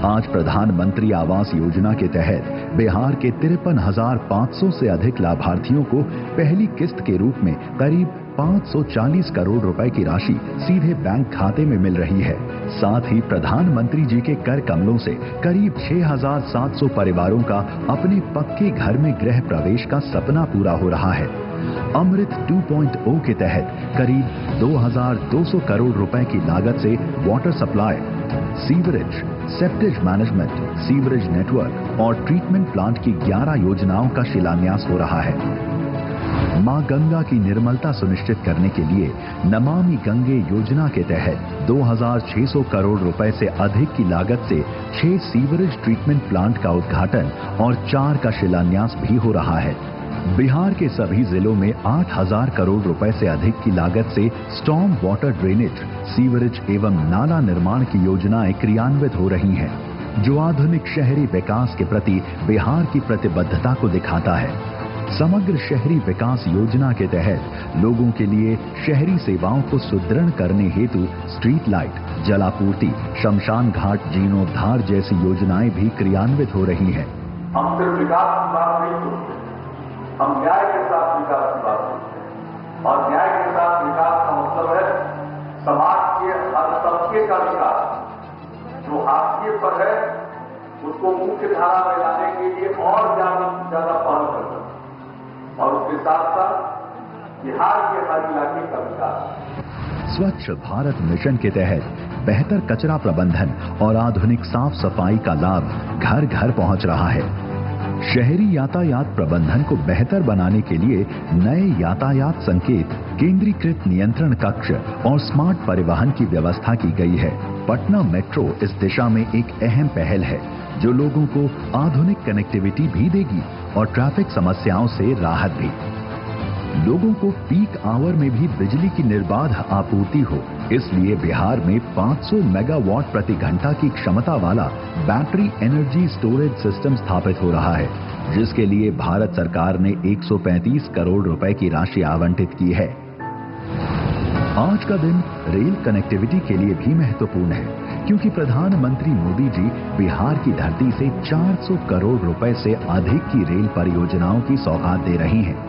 G: आज प्रधानमंत्री आवास योजना के तहत बिहार के 53,500 से अधिक लाभार्थियों को पहली किस्त के रूप में करीब 540 करोड़ रुपए की राशि सीधे बैंक खाते में मिल रही है। साथ ही प्रधानमंत्री जी के कर कमलों से करीब 6,700 परिवारों का अपने पक्के घर में गृह प्रवेश का सपना पूरा हो रहा है। अमृत 2.0 के तहत करीब 2,200 करोड़ रुपए की लागत से water supply, sewerage, septage management, sewerage network और ट्रीटमेंट प्लांट की 11 योजनाओं का शिलान्यास हो रहा है। मां गंगा की निर्मलता सुनिश्चित करने के लिए नमामि गंगे योजना के तहत 2,600 करोड़ रुपए से अधिक की लागत से 6 सीवरेज ट्रीटमेंट प्लांट का उद्घाटन और 4 का शिलान्यास भी हो रहा है। बिहार के सभी जिलों में 8,000 करोड़ रुपए से अधिक की लागत से स्टॉर्म वाटर ड्रेनेज, सीवरेज एवं नाला निर्माण की योजनाएं क्रियान्वित हो रही हैं, जो आधुनिक शहरी विकास के प्रति बिहार की प्रतिबद्धता को दिखाता है। समग्र शहरी विकास योजना के तहत लोगों के लिए शहरी सेवाओं को सुदृढ़ करने हेतु स्ट्रीट लाइट, जलापूर्ति, शमशान घाट जीर्णोद्धार जैसी योजनाएं भी क्रियान्वित हो रही हैं।
I: हम सिर्फ विकास की बात नहीं सोचते, हम न्याय के साथ विकास की बात करते हैं। और न्याय के साथ विकास का मतलब है समाज के हर तबके का विकास। जो हाशिए पर है उसको मुख्य धारा में लाने के लिए और ज्यादा पहल करना और उसके साथ साथ बिहार के हर इलाके का विकास।
G: स्वच्छ भारत मिशन के तहत बेहतर कचरा प्रबंधन और आधुनिक साफ सफाई का लाभ घर घर पहुंच रहा है। शहरी यातायात प्रबंधन को बेहतर बनाने के लिए नए यातायात संकेत, केंद्रीकृत नियंत्रण कक्ष और स्मार्ट परिवहन की व्यवस्था की गई है। पटना मेट्रो इस दिशा में एक अहम पहल है, जो लोगों को आधुनिक कनेक्टिविटी भी देगी और ट्रैफिक समस्याओं से राहत भी। लोगों को पीक आवर में भी बिजली की निर्बाध आपूर्ति हो, इसलिए बिहार में 500 मेगावाट प्रति घंटा की क्षमता वाला बैटरी एनर्जी स्टोरेज सिस्टम स्थापित हो रहा है, जिसके लिए भारत सरकार ने 135 करोड़ रुपए की राशि आवंटित की है। आज का दिन रेल कनेक्टिविटी के लिए भी महत्वपूर्ण है, क्योंकि प्रधानमंत्री मोदी जी बिहार की धरती से 400 करोड़ रुपए से अधिक की रेल परियोजनाओं की सौगात दे रही हैं।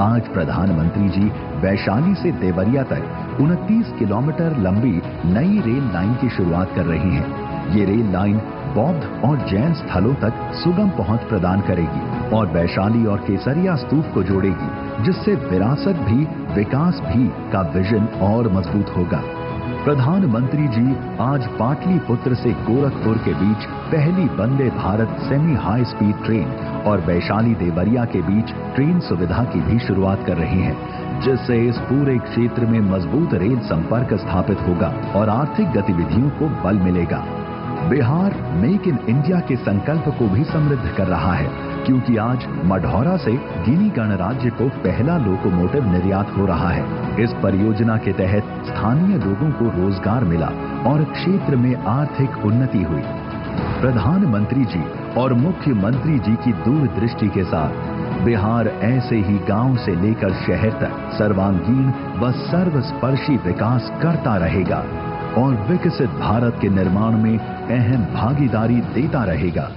G: आज प्रधानमंत्री जी वैशाली से देवरिया तक 29 किलोमीटर लंबी नई रेल लाइन की शुरुआत कर रही हैं। ये रेल लाइन बौद्ध और जैन स्थलों तक सुगम पहुंच प्रदान करेगी और वैशाली और केसरिया स्तूप को जोड़ेगी, जिससे विरासत भी विकास भी का विजन और मजबूत होगा। प्रधानमंत्री जी आज पाटलिपुत्र से गोरखपुर के बीच पहली Vande Bharat semi high speed train और वैशाली देवरिया के बीच ट्रेन सुविधा की भी शुरुआत कर रही हैं, जिससे इस पूरे क्षेत्र में मजबूत रेल संपर्क स्थापित होगा और आर्थिक गतिविधियों को बल मिलेगा। बिहार मेक इन इंडिया के संकल्प को भी समृद्ध कर रहा है, क्योंकि आज मढ़ौरा से गिनी गणराज्य को पहला लोकोमोटिव निर्यात हो रहा है। इस परियोजना के तहत स्थानीय लोगों को रोजगार मिला और क्षेत्र में आर्थिक उन्नति हुई। प्रधानमंत्री जी और मुख्यमंत्री जी की दूरदृष्टि के साथ बिहार ऐसे ही गांव से लेकर शहर तक सर्वांगीण व सर्वस्पर्शी विकास करता रहेगा और विकसित भारत के निर्माण में अहम भागीदारी देता रहेगा।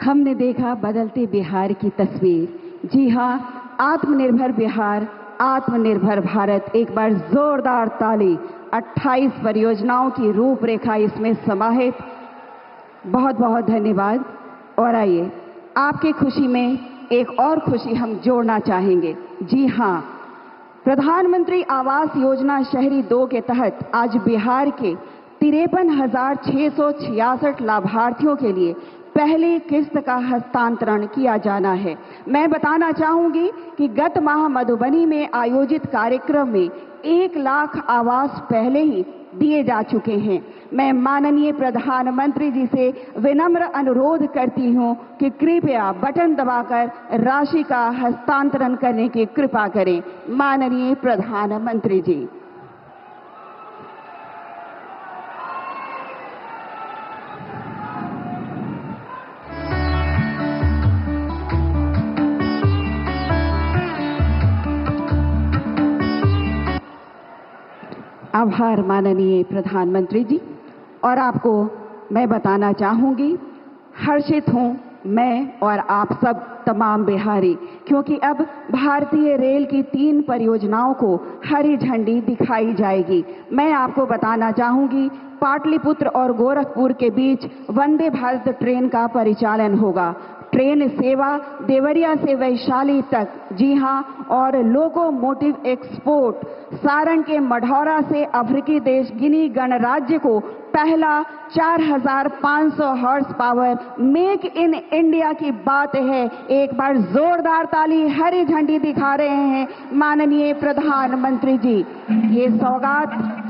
C: हमने देखा बदलते बिहार की तस्वीर। जी हां, आत्मनिर्भर बिहार, आत्मनिर्भर भारत। एक बार जोरदार ताली। 28 परियोजनाओं की रूपरेखा इसमें समाहित। बहुत बहुत धन्यवाद। और आइए, आपकी खुशी में एक और खुशी हम जोड़ना चाहेंगे। जी हां, प्रधानमंत्री आवास योजना शहरी 2 के तहत आज बिहार के 53,666 लाभार्थियों के लिए पहली किस्त का हस्तांतरण किया जाना है। मैं बताना चाहूंगी कि गत माह मधुबनी में आयोजित कार्यक्रम में 1 लाख आवास पहले ही दिए जा चुके हैं। मैं माननीय प्रधानमंत्री जी से विनम्र अनुरोध करती हूं कि कृपया बटन दबाकर राशि का हस्तांतरण करने की कृपा करें। माननीय प्रधानमंत्री जी। आभार माननीय प्रधानमंत्री जी। और आपको मैं बताना चाहूंगी, हर्षित हूं मैं और आप सब तमाम बिहारी, क्योंकि अब भारतीय रेल की 3 परियोजनाओं को हरी झंडी दिखाई जाएगी। मैं आपको बताना चाहूंगी, पाटलिपुत्र और गोरखपुर के बीच वंदे भारत ट्रेन का परिचालन होगा। ट्रेन सेवा देवरिया से वैशाली तक। जी हां, और लोकोमोटिव एक्सपोर्ट सारण के मढ़ौरा से अफ्रीकी देश गिनी गणराज्य को पहला 4,500 horse power make in India की बात है। एक बार जोरदार ताली। हरी झंडी दिखा रहे हैं माननीय प्रधानमंत्री जी। ये सौगात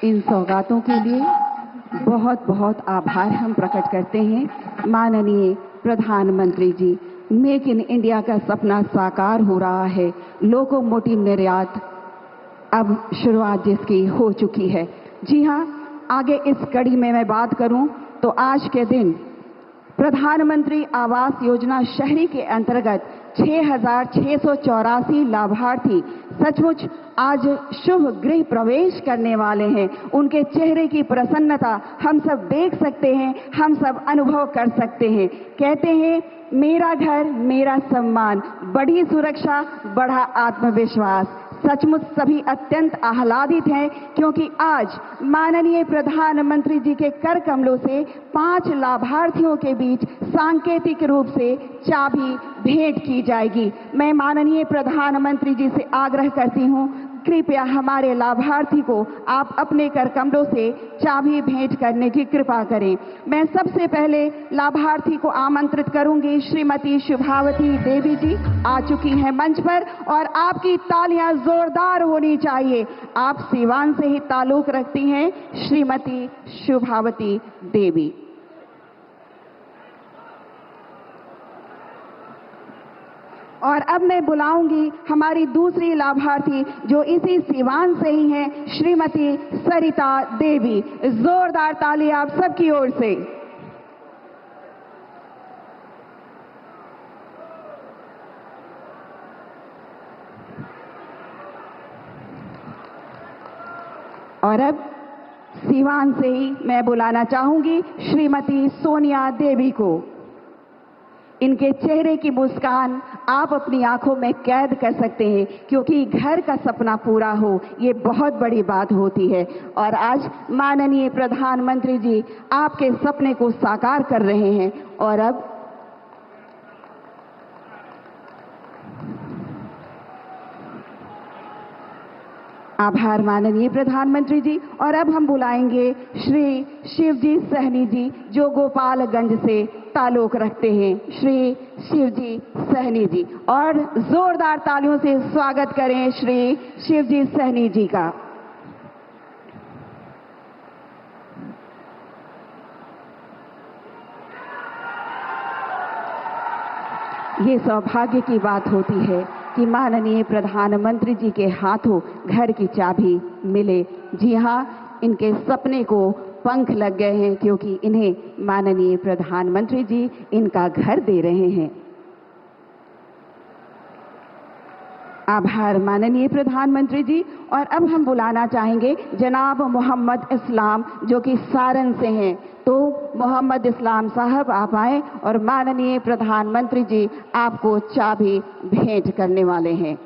C: इन सौगातों के लिए बहुत बहुत आभार हम प्रकट करते हैं माननीय प्रधानमंत्री जी। मेक इन इंडिया का सपना साकार हो रहा है। लोकोमोटिव निर्यात अब शुरुआत जिसकी हो चुकी है। जी हां, आगे इस कड़ी में मैं बात करूं तो आज के दिन प्रधानमंत्री आवास योजना शहरी के अंतर्गत 6,684 लाभार्थी सचमुच आज शुभ गृह प्रवेश करने वाले हैं। उनके चेहरे की प्रसन्नता हम सब देख सकते हैं, हम सब अनुभव कर सकते हैं। कहते हैं, मेरा घर मेरा सम्मान, बड़ी सुरक्षा बड़ा आत्मविश्वास। सचमुच सभी अत्यंत आह्लादित हैं, क्योंकि आज माननीय प्रधानमंत्री जी के कर कमलों से 5 लाभार्थियों के बीच सांकेतिक रूप से चाबी भेंट की जाएगी। मैं माननीय प्रधानमंत्री जी से आग्रह करती हूं, कृपया हमारे लाभार्थी को आप अपने कर कमलों से चाबी भेंट करने की कृपा करें। मैं सबसे पहले लाभार्थी को आमंत्रित करूंगी। श्रीमती शुभावती देवी जी आ चुकी हैं मंच पर और आपकी तालियां जोरदार होनी चाहिए। आप सीवान से ही ताल्लुक रखती हैं, श्रीमती शुभावती देवी। और अब मैं बुलाऊंगी हमारी दूसरी लाभार्थी जो इसी सीवान से ही हैं, श्रीमती सरिता देवी। जोरदार ताली आप सबकी ओर से। और अब सीवान से ही मैं बुलाना चाहूंगी श्रीमती सोनिया देवी को। इनके चेहरे की मुस्कान आप अपनी आंखों में कैद कर सकते हैं, क्योंकि घर का सपना पूरा हो ये बहुत बड़ी बात होती है। और आज माननीय प्रधानमंत्री जी आपके सपने को साकार कर रहे हैं। और अब आभार माननीय प्रधानमंत्री जी। और अब हम बुलाएंगे श्री शिवजी सहनी जी, जो गोपालगंज से ताल्लुक रखते हैं। श्री शिवजी सहनी जी, और जोरदार तालियों से स्वागत करें श्री शिवजी सहनी जी का। ये सौभाग्य की बात होती है कि माननीय प्रधानमंत्री जी के हाथों घर की चाबी मिले। जी हाँ, इनके सपने को पंख लग गए हैं, क्योंकि इन्हें माननीय प्रधानमंत्री जी इनका घर दे रहे हैं। आभार माननीय प्रधानमंत्री जी। और अब हम बुलाना चाहेंगे जनाब मोहम्मद इस्लाम, जो कि सारण से हैं। तो मोहम्मद इस्लाम साहब आप आए और माननीय प्रधानमंत्री जी आपको चाबी भेंट करने वाले हैं।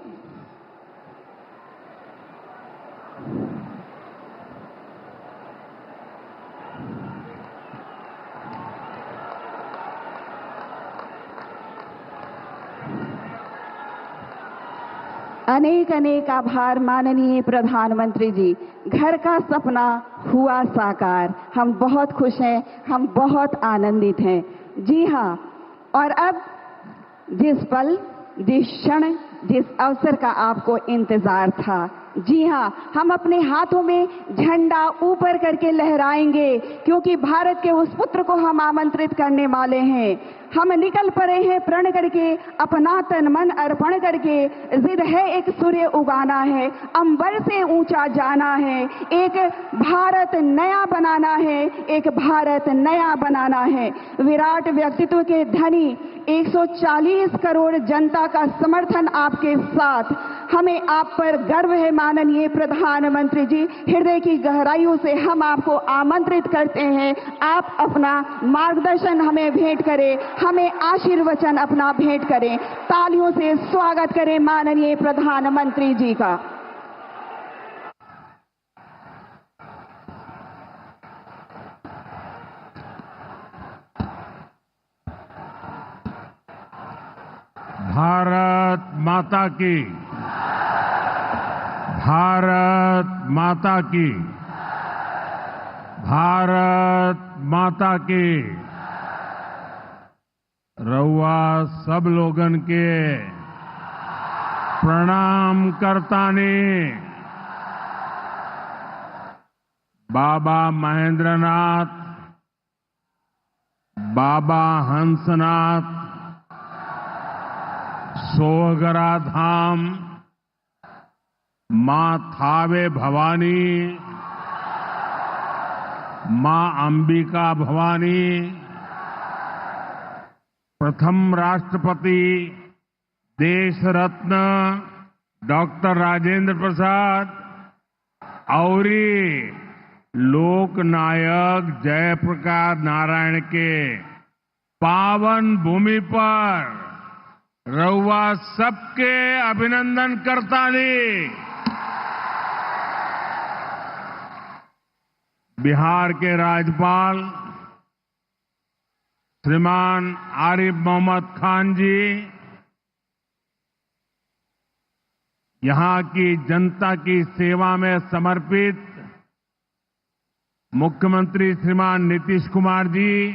C: अनेक अनेक आभार माननीय प्रधानमंत्री जी। घर का सपना हुआ साकार। हम बहुत खुश हैं, हम बहुत आनंदित हैं। जी हाँ, और अब जिस पल, जिस क्षण, जिस अवसर का आपको इंतजार था, जी हाँ, हम अपने हाथों में झंडा ऊपर करके लहराएंगे, क्योंकि भारत के उस पुत्र को हम आमंत्रित करने वाले हैं। हम निकल पड़े हैं प्रण करके, अपना तन मन अर्पण करके। जिद है एक सूर्य उगाना है, अंबर से ऊंचा जाना है, एक भारत नया बनाना है, एक भारत नया बनाना है। विराट व्यक्तित्व के धनी 140 करोड़ जनता का समर्थन आपके साथ। हमें आप पर गर्व है माननीय प्रधानमंत्री जी। हृदय की गहराइयों से हम आपको आमंत्रित करते हैं, आप अपना मार्गदर्शन हमें भेंट करें, हमें आशीर्वचन अपना भेंट करें। तालियों से स्वागत करें माननीय प्रधानमंत्री जी का।
H: भारत माता की, भारत माता की, भारत माता की। रउआ सब लोगन के प्रणाम करतानी। बाबा महेंद्रनाथ, बाबा हंसनाथ, सोहगरा धाम, मां थावे भवानी, मां अंबिका भवानी, प्रथम राष्ट्रपति देश रत्न डॉक्टर राजेंद्र प्रसाद और लोक नायक जयप्रकाश नारायण के पावन भूमि पर रउआ सबके अभिनंदन करतानी। बिहार के राज्यपाल श्रीमान आरिफ मोहम्मद खान जी, यहां की जनता की सेवा में समर्पित मुख्यमंत्री श्रीमान नीतीश कुमार जी,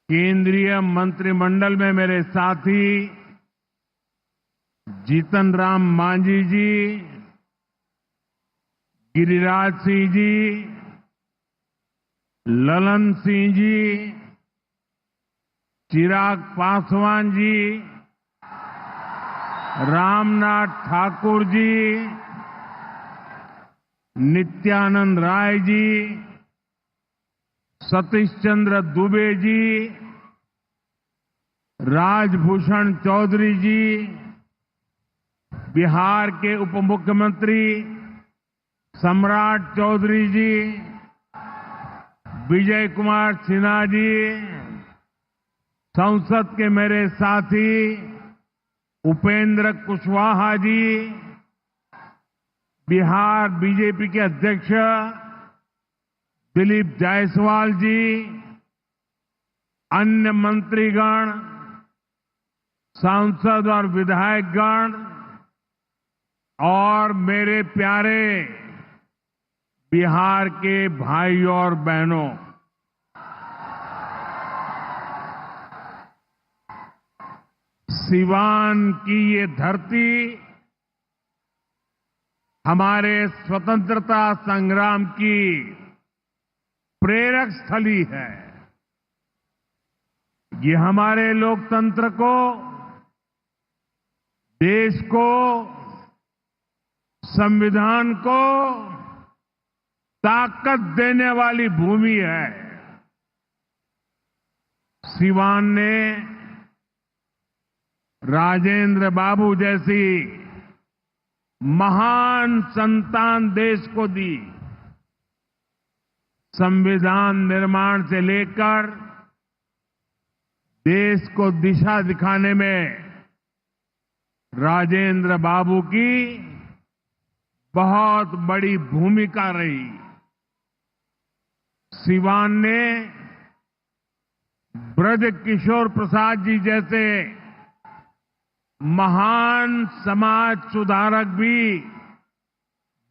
H: केंद्रीय मंत्रिमंडल में मेरे साथी जीतन राम मांझी जी, गिरिराज सिंह जी, ललन सिंह जी, चिराग पासवान जी, रामनाथ ठाकुर जी, नित्यानंद राय जी, सतीश चंद्र दुबे जी, राजभूषण चौधरी जी, बिहार के उप मुख्यमंत्री सम्राट चौधरी जी, विजय कुमार सिन्हा जी, संसद के मेरे साथी उपेंद्र कुशवाहा जी, बिहार बीजेपी के अध्यक्ष दिलीप जायसवाल जी, अन्य मंत्रीगण, सांसद और विधायकगण और मेरे प्यारे बिहार के भाई और बहनों, सिवान की ये धरती हमारे स्वतंत्रता संग्राम की प्रेरक स्थली है। ये हमारे लोकतंत्र को, देश को, संविधान को ताकत देने वाली भूमि है। सिवान ने राजेंद्र बाबू जैसी महान संतान देश को दी। संविधान निर्माण से लेकर देश को दिशा दिखाने में राजेंद्र बाबू की बहुत बड़ी भूमिका रही। सिवान ने ब्रज किशोर प्रसाद जी जैसे महान समाज सुधारक भी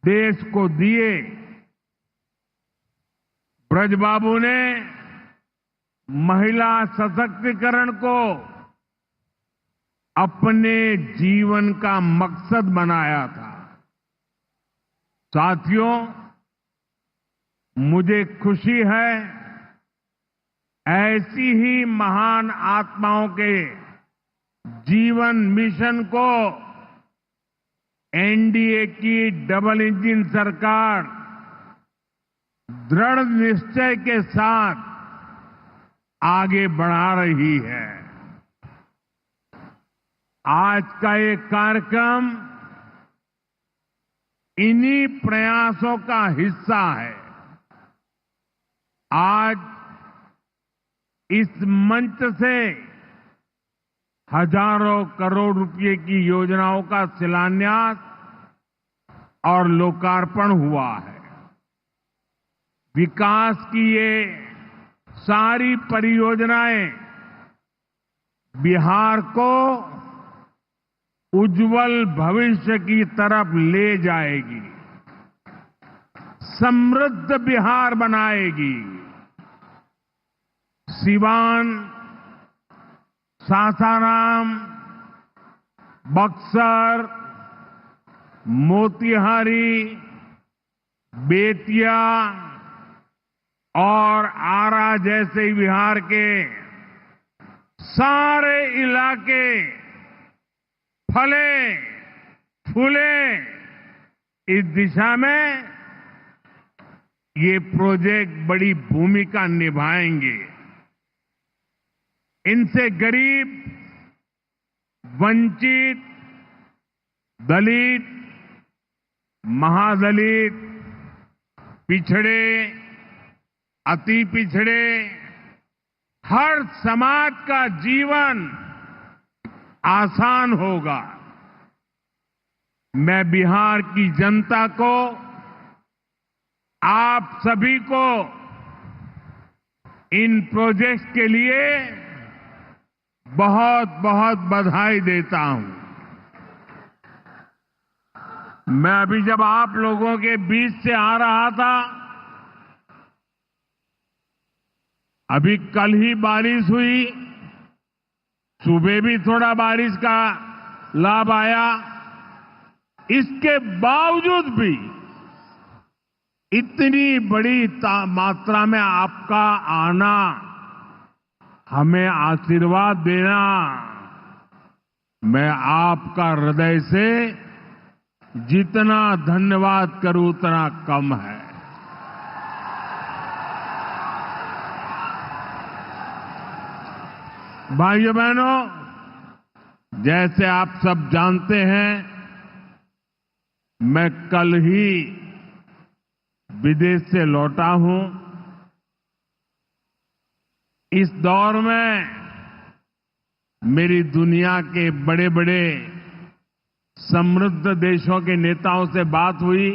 H: देश को दिए। ब्रज बाबू ने महिला सशक्तिकरण को अपने जीवन का मकसद बनाया था। साथियों, मुझे खुशी है ऐसी ही महान आत्माओं के जीवन मिशन को एनडीए की डबल इंजन सरकार दृढ़ निश्चय के साथ आगे बढ़ा रही है। आज का ये कार्यक्रम इन्हीं प्रयासों का हिस्सा है। आज इस मंच से हजारों करोड़ रुपए की योजनाओं का शिलान्यास और लोकार्पण हुआ है। विकास की ये सारी परियोजनाएं बिहार को उज्जवल भविष्य की तरफ ले जाएगी, समृद्ध बिहार बनाएगी। सिवान, सासाराम, बक्सर, मोतिहारी, बेतिया और आरा जैसे बिहार के सारे इलाके फले फूले। इस दिशा में ये प्रोजेक्ट बड़ी भूमिका निभाएंगे। इनसे गरीब, वंचित, दलित, महादलित, पिछड़े, अति पिछड़े, हर समाज का जीवन आसान होगा। मैं बिहार की जनता को, आप सभी को इन प्रोजेक्ट्स के लिए बहुत बहुत बधाई देता हूं। मैं अभी जब आप लोगों के बीच से आ रहा था, अभी कल ही बारिश हुई, सुबह भी थोड़ा बारिश का लाभ आया। इसके बावजूद भी इतनी बड़ी मात्रा में आपका आना, हमें आशीर्वाद देना, मैं आपका हृदय से जितना धन्यवाद करूं उतना कम है। भाइयों बहनों, जैसे आप सब जानते हैं, मैं कल ही विदेश से लौटा हूं। इस दौर में मेरी दुनिया के बड़े बड़े समृद्ध देशों के नेताओं से बात हुई।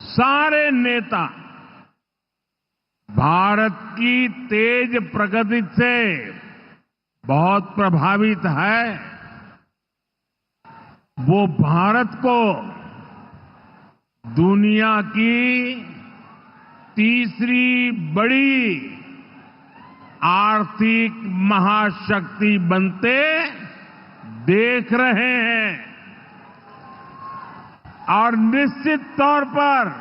H: सारे नेता भारत की तेज प्रगति से बहुत प्रभावित है। वो भारत को दुनिया की तीसरी बड़ी आर्थिक महाशक्ति बनते देख रहे हैं और निश्चित तौर पर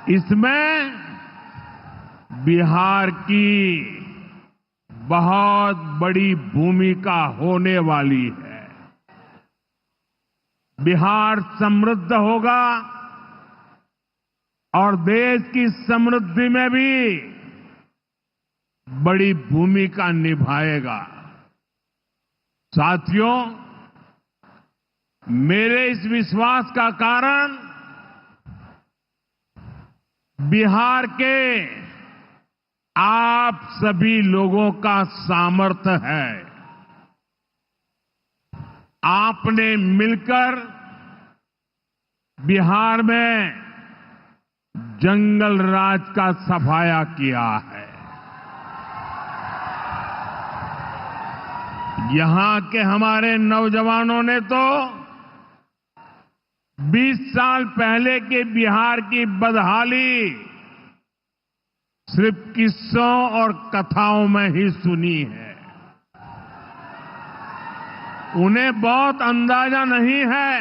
H: इसमें बिहार की बहुत बड़ी भूमिका होने वाली है। बिहार समृद्ध होगा और देश की समृद्धि में भी बड़ी भूमिका निभाएगा। साथियों, मेरे इस विश्वास का कारण बिहार के आप सभी लोगों का सामर्थ्य है। आपने मिलकर बिहार में जंगल राज का सफाया किया है। यहां के हमारे नौजवानों ने तो 20 साल पहले के बिहार की बदहाली सिर्फ किस्सों और कथाओं में ही सुनी है। उन्हें बहुत अंदाजा नहीं है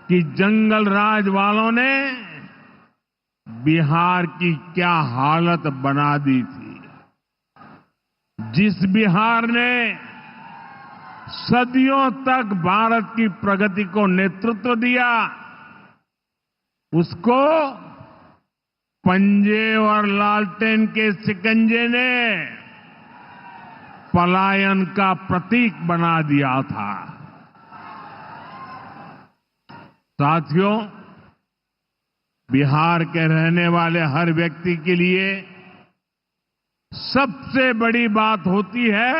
H: कि जंगल राज वालों ने बिहार की क्या हालत बना दी थी। जिस बिहार ने सदियों तक भारत की प्रगति को नेतृत्व दिया, उसको पंजे और लालटेन के शिकंजे ने पलायन का प्रतीक बना दिया था। साथियों, बिहार के रहने वाले हर व्यक्ति के लिए सबसे बड़ी बात होती है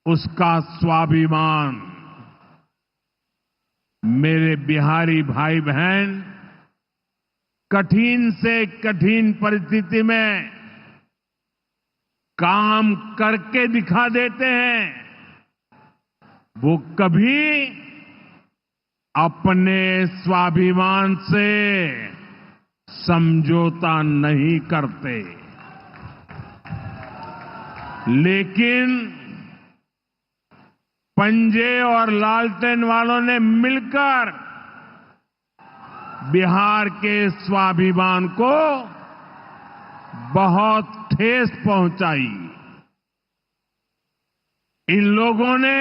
H: उसका स्वाभिमान। मेरे बिहारी भाई बहन कठिन से कठिन परिस्थिति में काम करके दिखा देते हैं। वो कभी अपने स्वाभिमान से समझौता नहीं करते। लेकिन पंजे और लालटेन वालों ने मिलकर बिहार के स्वाभिमान को बहुत ठेस पहुंचाई। इन लोगों ने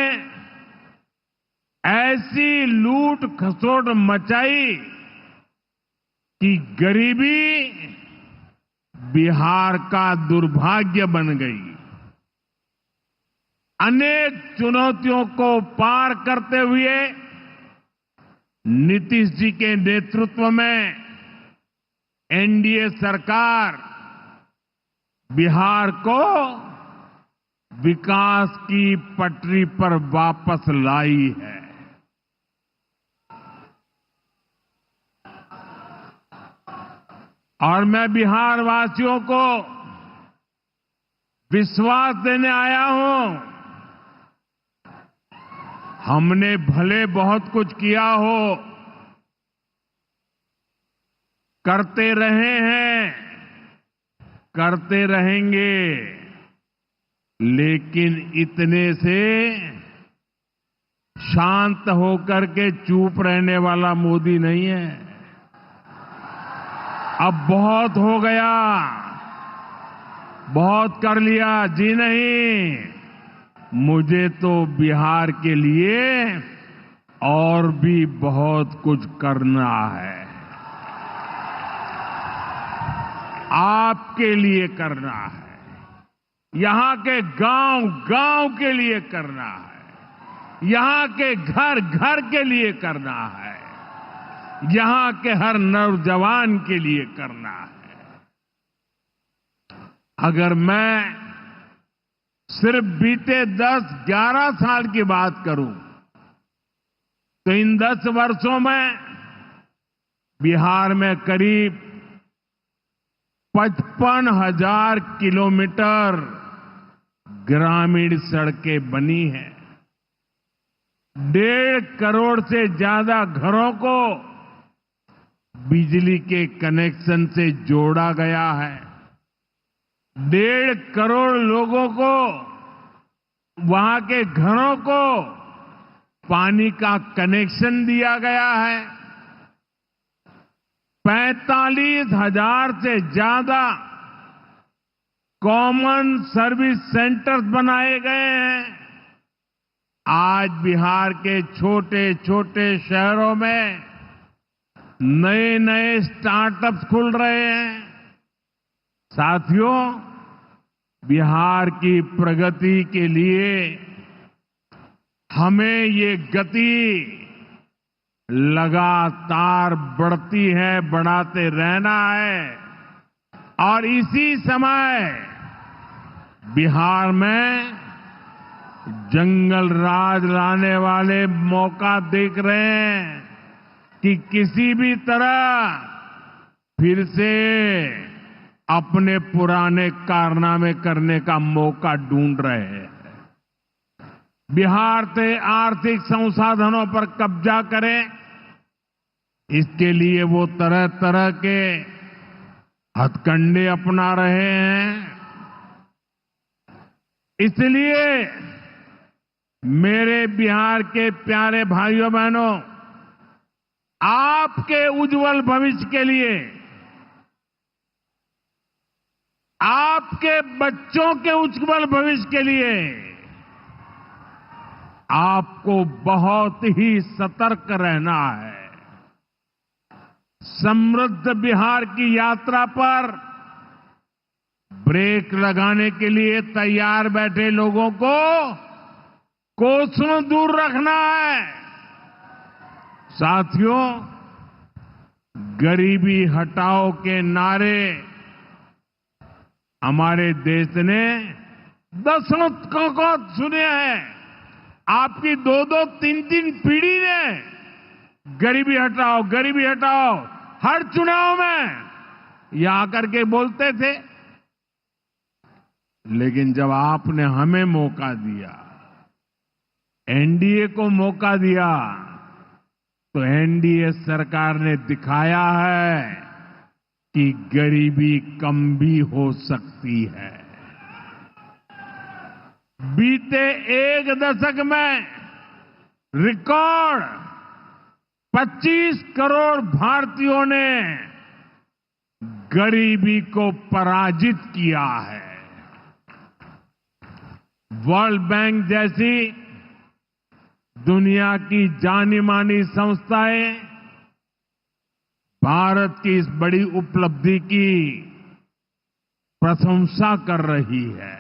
H: ऐसी लूट खसोट मचाई कि गरीबी बिहार का दुर्भाग्य बन गई। अनेक चुनौतियों को पार करते हुए नीतीश जी के नेतृत्व में एनडीए सरकार बिहार को विकास की पटरी पर वापस लाई है। और मैं बिहार वासियों को विश्वास देने आया हूं, हमने भले बहुत कुछ किया हो, करते रहे हैं, करते रहेंगे, लेकिन इतने से शांत होकर के चुप रहने वाला मोदी नहीं है। अब बहुत हो गया, बहुत कर लिया जी नहीं, मुझे तो बिहार के लिए और भी बहुत कुछ करना है। आपके लिए करना है, यहां के गांव गांव के लिए करना है, यहां के घर घर के लिए करना है। यहां के हर नौजवान के लिए करना है। अगर मैं सिर्फ बीते 10-11 साल की बात करूं तो इन 10 वर्षों में बिहार में करीब 55,000 किलोमीटर ग्रामीण सड़कें बनी हैं। 1.5 करोड़ से ज्यादा घरों को बिजली के कनेक्शन से जोड़ा गया है। 1.5 करोड़ लोगों को, वहां के घरों को पानी का कनेक्शन दिया गया है। 45,000 से ज्यादा कॉमन सर्विस सेंटर्स बनाए गए हैं। आज बिहार के छोटे छोटे शहरों में नए नए स्टार्टअप्स खुल रहे हैं। साथियों, बिहार की प्रगति के लिए हमें ये गति लगातार बढ़ती है, बढ़ाते रहना है। और इसी समय बिहार में जंगल राज लाने वाले मौका देख रहे हैं कि किसी भी तरह फिर से अपने पुराने कारनामे करने का मौका ढूंढ रहे हैं। बिहार से आर्थिक संसाधनों पर कब्जा करें, इसके लिए वो तरह तरह के हथकंडे अपना रहे हैं। इसलिए मेरे बिहार के प्यारे भाइयों बहनों, आपके उज्जवल भविष्य के लिए, आपके बच्चों के उज्जवल भविष्य के लिए आपको बहुत ही सतर्क रहना है। समृद्ध बिहार की यात्रा पर ब्रेक लगाने के लिए तैयार बैठे लोगों को कोसों दूर रखना है। साथियों, गरीबी हटाओ के नारे हमारे देश ने दशकों को सुने हैं। आपकी 2-2, 3-3 पीढ़ी ने गरीबी हटाओ, गरीबी हटाओ हर चुनाव में ये आकर के बोलते थे। लेकिन जब आपने हमें मौका दिया, एनडीए को मौका दिया, तो एनडीए सरकार ने दिखाया है कि गरीबी कम भी हो सकती है। बीते 1 दशक में रिकॉर्ड 25 करोड़ भारतीयों ने गरीबी को पराजित किया है। वर्ल्ड बैंक जैसी दुनिया की जानी मानी संस्थाएं भारत की इस बड़ी उपलब्धि की प्रशंसा कर रही है।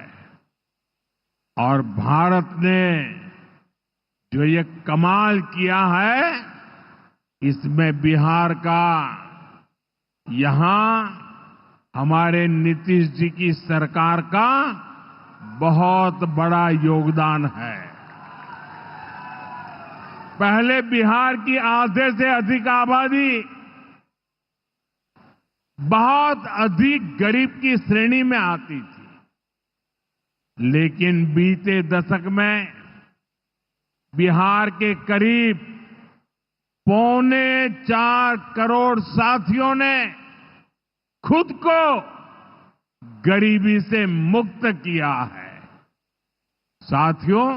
H: और भारत ने जो ये कमाल किया है, इसमें बिहार का यहां हमारे नीतीश जी की सरकार का बहुत बड़ा योगदान है। पहले बिहार की आधे से अधिक आबादी बहुत अधिक गरीब की श्रेणी में आती थी, लेकिन बीते दशक में बिहार के करीब 4.25 करोड़ साथियों ने खुद को गरीबी से मुक्त किया है। साथियों,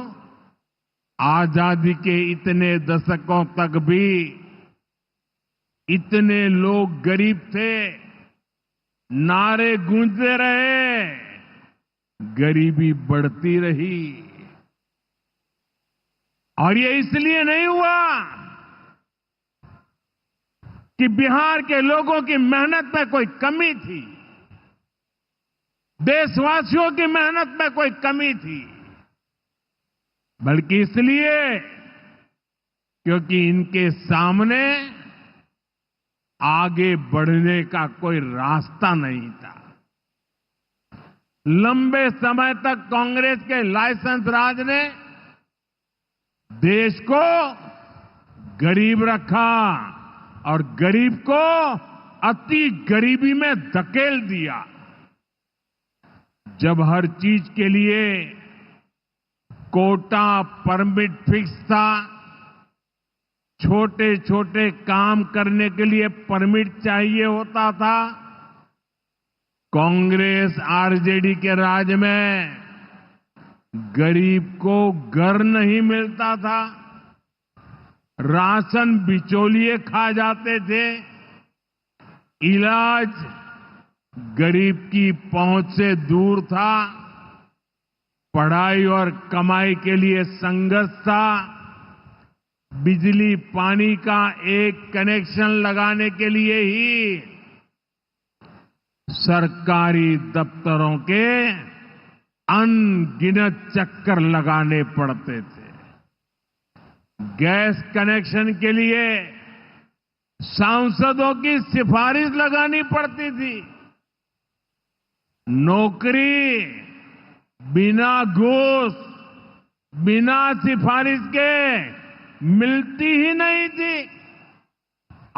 H: आजादी के इतने दशकों तक भी इतने लोग गरीब थे, नारे गूंजते रहे, गरीबी बढ़ती रही। और ये इसलिए नहीं हुआ कि बिहार के लोगों की मेहनत में कोई कमी थी, देशवासियों की मेहनत में कोई कमी थी, बल्कि इसलिए क्योंकि इनके सामने आगे बढ़ने का कोई रास्ता नहीं था। लंबे समय तक कांग्रेस के लाइसेंस राज ने देश को गरीब रखा और गरीब को अति गरीबी में धकेल दिया। जब हर चीज के लिए कोटा परमिट फिक्स था, छोटे छोटे काम करने के लिए परमिट चाहिए होता था, कांग्रेस आरजेडी के राज में गरीब को घर नहीं मिलता था, राशन बिचौलिए खा जाते थे, इलाज गरीब की पहुंच से दूर था, पढ़ाई और कमाई के लिए संघर्ष था, बिजली पानी का एक कनेक्शन लगाने के लिए ही सरकारी दफ्तरों के अनगिनत चक्कर लगाने पड़ते थे। गैस कनेक्शन के लिए सांसदों की सिफारिश लगानी पड़ती थी। नौकरी बिना घूस, बिना सिफारिश के मिलती ही नहीं थी।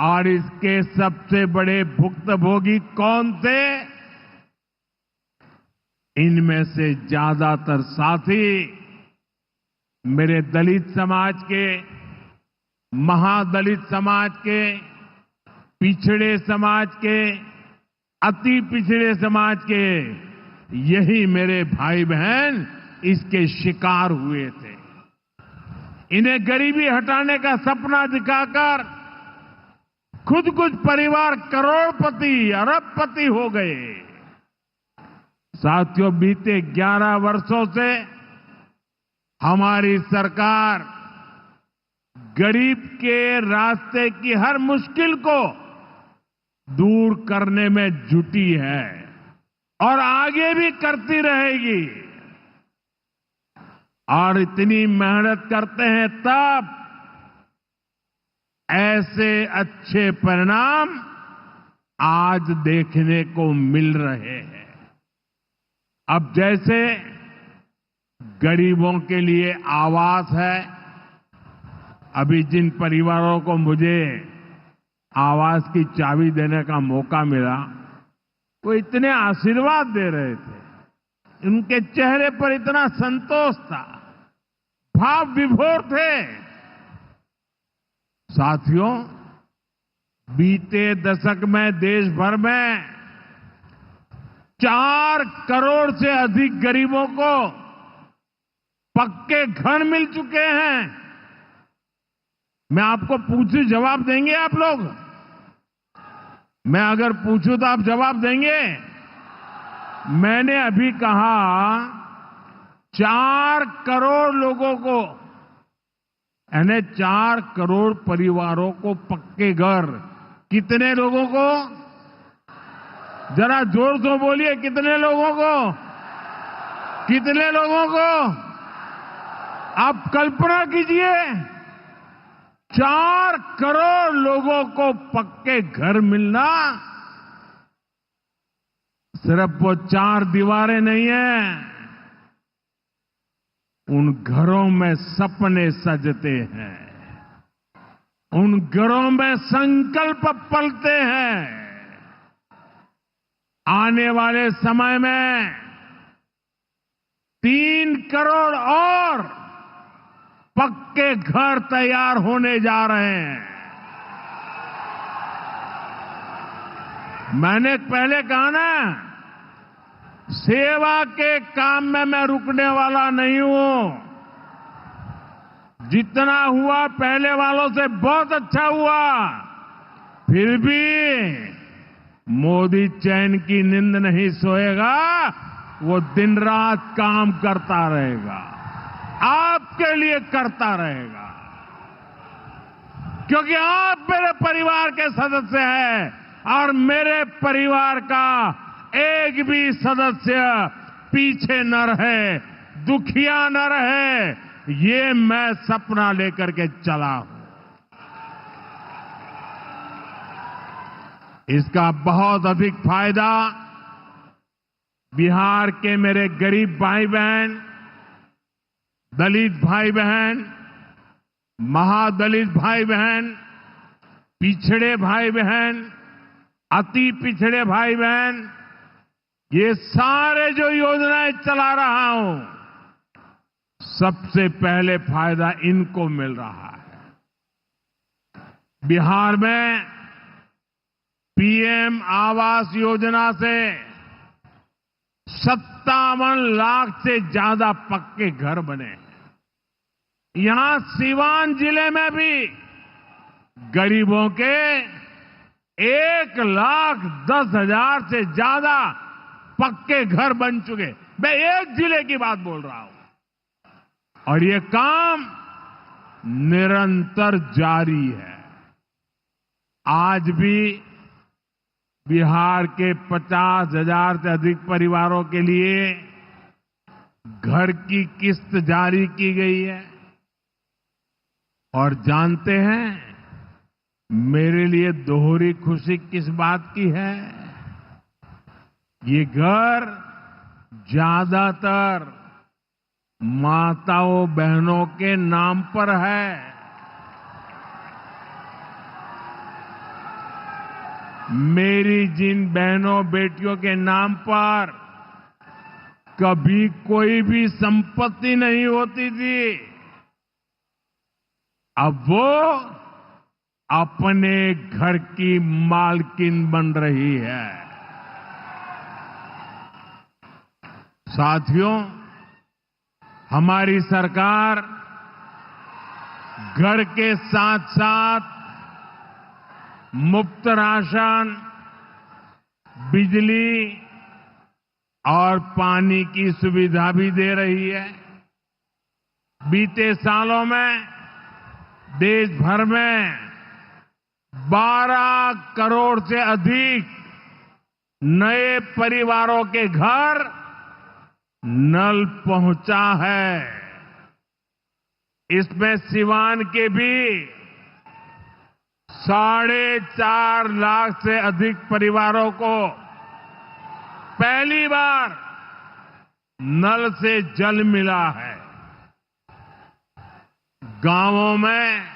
H: और इसके सबसे बड़े भुक्तभोगी कौन थे? इनमें से ज्यादातर साथी मेरे दलित समाज के, महादलित समाज के, पिछड़े समाज के, अति पिछड़े समाज के, यही मेरे भाई बहन इसके शिकार हुए थे। इन्हें गरीबी हटाने का सपना दिखाकर खुद कुछ परिवार करोड़पति, अरबपति हो गए। साथियों, बीते 11 वर्षों से हमारी सरकार गरीब के रास्ते की हर मुश्किल को दूर करने में जुटी है और आगे भी करती रहेगी। और इतनी मेहनत करते हैं तब ऐसे अच्छे परिणाम आज देखने को मिल रहे हैं। अब जैसे गरीबों के लिए आवास है, अभी जिन परिवारों को मुझे आवास की चाबी देने का मौका मिला, वो इतने आशीर्वाद दे रहे थे, उनके चेहरे पर इतना संतोष था, भाव विभोर थे। साथियों, बीते दशक में देश भर में 4 करोड़ से अधिक गरीबों को पक्के घर मिल चुके हैं। मैं आपको पूछूं, जवाब देंगे आप लोग? मैं अगर पूछूं तो आप जवाब देंगे? मैंने अभी कहा 4 करोड़ लोगों को, यानी 4 करोड़ परिवारों को पक्के घर। कितने लोगों को? जरा जोर से बोलिए, कितने लोगों को? कितने लोगों को? आप कल्पना कीजिए, 4 करोड़ लोगों को पक्के घर मिलना। सिर्फ वो 4 दीवारें नहीं है, उन घरों में सपने सजते हैं, उन घरों में संकल्प पलते हैं। आने वाले समय में 3 करोड़ और पक्के घर तैयार होने जा रहे हैं। मैंने पहले कहा ना, सेवा के काम में मैं रुकने वाला नहीं हूं। जितना हुआ पहले वालों से बहुत अच्छा हुआ, फिर भी मोदी चैन की नींद नहीं सोएगा, वो दिन रात काम करता रहेगा, आपके लिए करता रहेगा, क्योंकि आप मेरे परिवार के सदस्य हैं और मेरे परिवार का एक भी सदस्य पीछे न रहे, दुखिया न रहे, ये मैं सपना लेकर के चला हूं। इसका बहुत अधिक फायदा बिहार के मेरे गरीब भाई बहन, दलित भाई बहन, महादलित भाई बहन, पिछड़े भाई बहन, अति पिछड़े भाई बहन, ये सारे जो योजनाएं चला रहा हूं, सबसे पहले फायदा इनको मिल रहा है। बिहार में पीएम आवास योजना से 57 लाख से ज्यादा पक्के घर बने हैं। यहां सीवान जिले में भी गरीबों के 1,10,000 से ज्यादा पक्के घर बन चुके। मैं एक जिले की बात बोल रहा हूं और ये काम निरंतर जारी है। आज भी बिहार के 50,000 से अधिक परिवारों के लिए घर की किस्त जारी की गई है। और जानते हैं मेरे लिए दोहरी खुशी किस बात की है? ये घर ज्यादातर माताओं बहनों के नाम पर है। मेरी जिन बहनों बेटियों के नाम पर कभी कोई भी संपत्ति नहीं होती थी, अब वो अपने घर की मालकिन बन रही है। साथियों, हमारी सरकार घर के साथ साथ मुफ्त राशन, बिजली और पानी की सुविधा भी दे रही है। बीते सालों में देश भर में 12 करोड़ से अधिक नए परिवारों के घर नल पहुंचा है। इसमें सिवान के भी 4.5 लाख से अधिक परिवारों को पहली बार नल से जल मिला है। गांवों में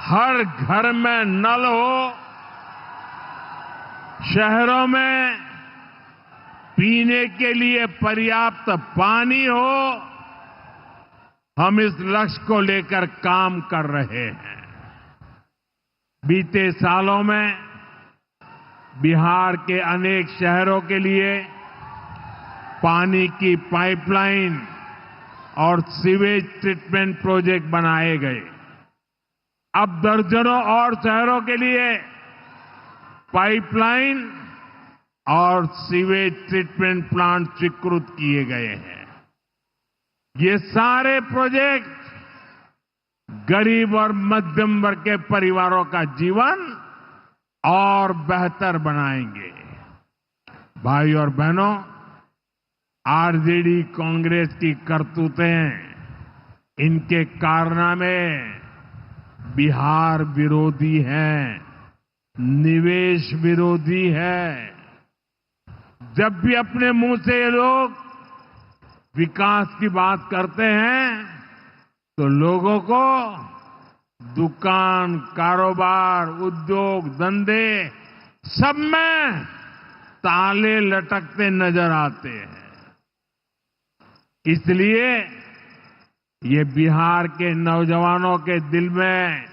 H: हर घर में नल हो, शहरों में पीने के लिए पर्याप्त पानी हो, हम इस लक्ष्य को लेकर काम कर रहे हैं। बीते सालों में बिहार के अनेक शहरों के लिए पानी की पाइपलाइन और सीवेज ट्रीटमेंट प्रोजेक्ट बनाए गए। अब दर्जनों और शहरों के लिए पाइपलाइन और सीवेज ट्रीटमेंट प्लांट स्वीकृत किए गए हैं। ये सारे प्रोजेक्ट गरीब और मध्यम वर्ग के परिवारों का जीवन और बेहतर बनाएंगे। भाई और बहनों, आरजेडी कांग्रेस की करतूतें, इनके कारनामे बिहार विरोधी हैं, निवेश विरोधी है। जब भी अपने मुंह से ये लोग विकास की बात करते हैं तो लोगों को दुकान, कारोबार, उद्योग, धंधे सब में ताले लटकते नजर आते हैं। इसलिए ये बिहार के नौजवानों के दिल में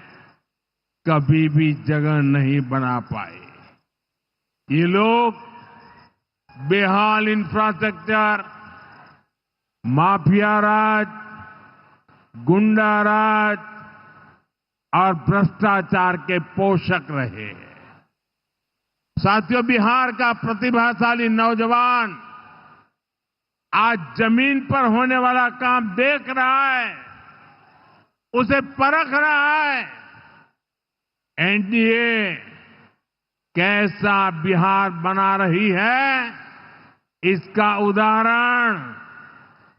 H: कभी भी जगह नहीं बना पाए। ये लोग बेहाल इंफ्रास्ट्रक्चर, माफिया राज, गुंडा राज और भ्रष्टाचार के पोषक रहे हैं। साथियों, बिहार का प्रतिभाशाली नौजवान आज जमीन पर होने वाला काम देख रहा है, उसे परख रहा है। एनडीए कैसा बिहार बना रही है, इसका उदाहरण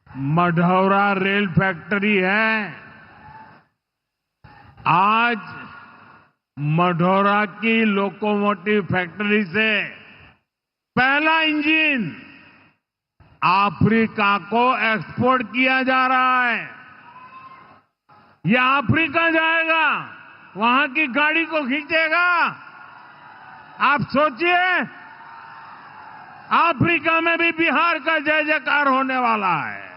H: मढ़ौरा रेल फैक्ट्री है। आज मढौरा की लोकोमोटिव फैक्ट्री से पहला इंजन अफ्रीका को एक्सपोर्ट किया जा रहा है। यह अफ्रीका जाएगा, वहां की गाड़ी को खींचेगा। आप सोचिए, अफ्रीका में भी बिहार का जय जयकार होने वाला है।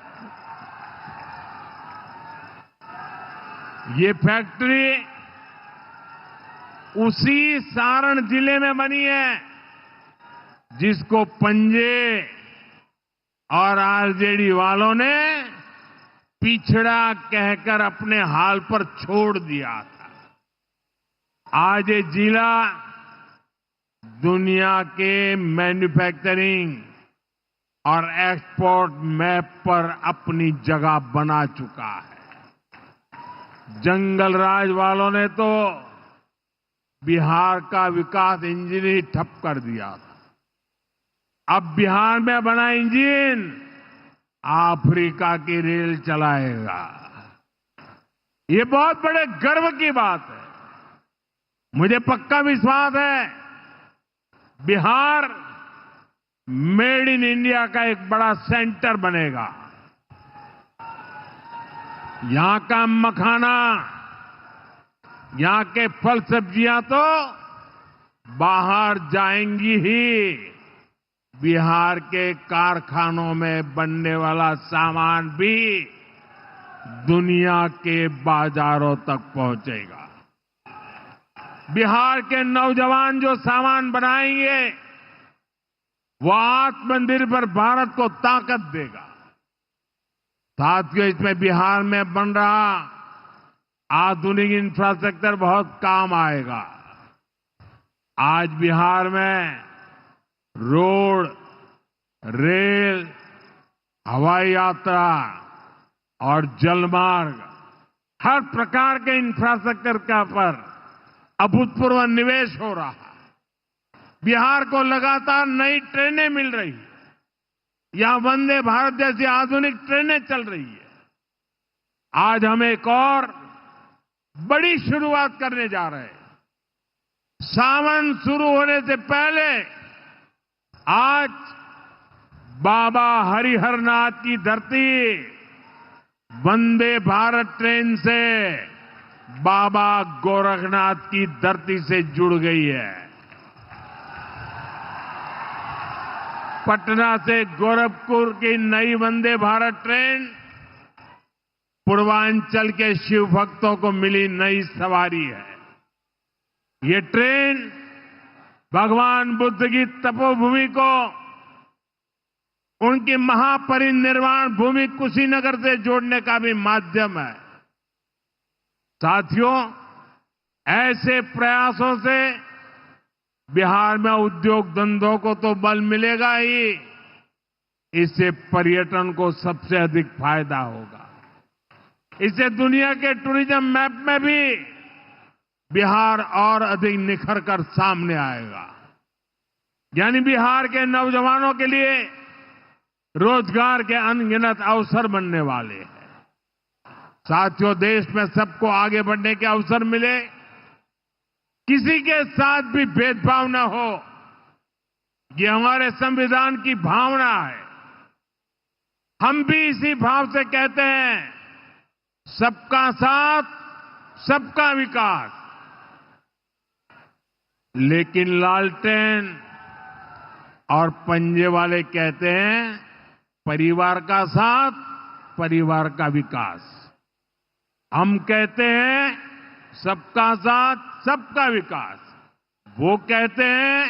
H: ये फैक्ट्री उसी सारण जिले में बनी है जिसको पंजे और आरजेडी वालों ने पिछड़ा कहकर अपने हाल पर छोड़ दिया था। आज ये जिला दुनिया के मैन्युफैक्चरिंग और एक्सपोर्ट मैप पर अपनी जगह बना चुका है। जंगल राज वालों ने तो बिहार का विकास इंजन ही ठप कर दिया था। अब बिहार में बना इंजन अफ्रीका की रेल चलाएगा। ये बहुत बड़े गर्व की बात है। मुझे पक्का विश्वास है बिहार मेड इन इंडिया का एक बड़ा सेंटर बनेगा। यहां का मखाना, यहां के फल सब्जियां तो बाहर जाएंगी ही। बिहार के कारखानों में बनने वाला सामान भी दुनिया के बाजारों तक पहुंचेगा। बिहार के नौजवान जो सामान बनाएंगे वो आत्मनिर्भर भारत को ताकत देगा। साथियों, इसमें बिहार में बन रहा आधुनिक इंफ्रास्ट्रक्चर बहुत काम आएगा। आज बिहार में रोड, रेल, हवाई यात्रा और जलमार्ग, हर प्रकार के इंफ्रास्ट्रक्चर का पर अभूतपूर्व निवेश हो रहा है। बिहार को लगातार नई ट्रेनें मिल रही है। यहां वंदे भारत जैसी आधुनिक ट्रेनें चल रही है। आज हम एक और बड़ी शुरुआत करने जा रहे हैं। सावन शुरू होने से पहले आज बाबा हरिहर नाथ की धरती वंदे भारत ट्रेन से बाबा गोरखनाथ की धरती से जुड़ गई है। पटना से गोरखपुर की नई वंदे भारत ट्रेन पूर्वांचल के शिव भक्तों को मिली नई सवारी है। ये ट्रेन भगवान बुद्ध की तपोभूमि को उनकी महापरिनिर्वाण भूमि कुशीनगर से जोड़ने का भी माध्यम है। साथियों, ऐसे प्रयासों से बिहार में उद्योग धंधों को तो बल मिलेगा ही, इससे पर्यटन को सबसे अधिक फायदा होगा। इससे दुनिया के टूरिज्म मैप में भी बिहार और अधिक निखर कर सामने आएगा। यानी बिहार के नौजवानों के लिए रोजगार के अनगिनत अवसर बनने वाले हैं। साथियों, देश में सबको आगे बढ़ने के अवसर मिले, किसी के साथ भी भेदभाव न हो, ये हमारे संविधान की भावना है। हम भी इसी भाव से कहते हैं, सबका साथ, सबका विकास। लेकिन लालटेन और पंजे वाले कहते हैं परिवार का साथ, परिवार का विकास। हम कहते हैं सबका साथ, सबका विकास। वो कहते हैं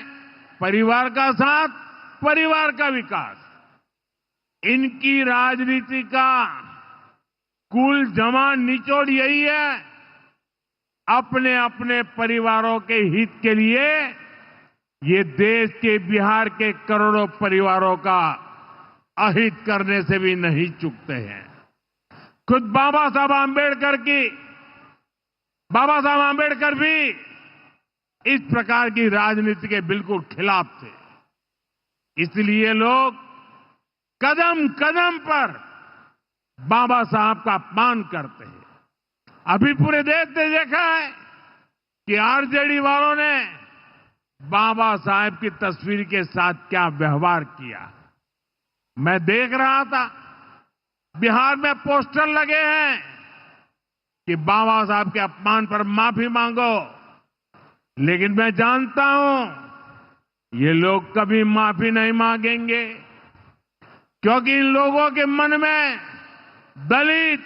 H: परिवार का साथ, परिवार का विकास। इनकी राजनीति का कुल जमा निचोड़ यही है, अपने अपने परिवारों के हित के लिए ये देश के बिहार के करोड़ों परिवारों का अहित करने से भी नहीं चूकते हैं। खुद बाबा साहब आंबेडकर भी इस प्रकार की राजनीति के बिल्कुल खिलाफ थे। इसलिए लोग कदम कदम पर बाबा साहब का अपमान करते हैं। अभी पूरे देश ने देखा है कि आरजेडी वालों ने बाबा साहेब की तस्वीर के साथ क्या व्यवहार किया। मैं देख रहा था बिहार में पोस्टर लगे हैं कि बाबा साहब के अपमान पर माफी मांगो, लेकिन मैं जानता हूं ये लोग कभी माफी नहीं मांगेंगे, क्योंकि इन लोगों के मन में दलित,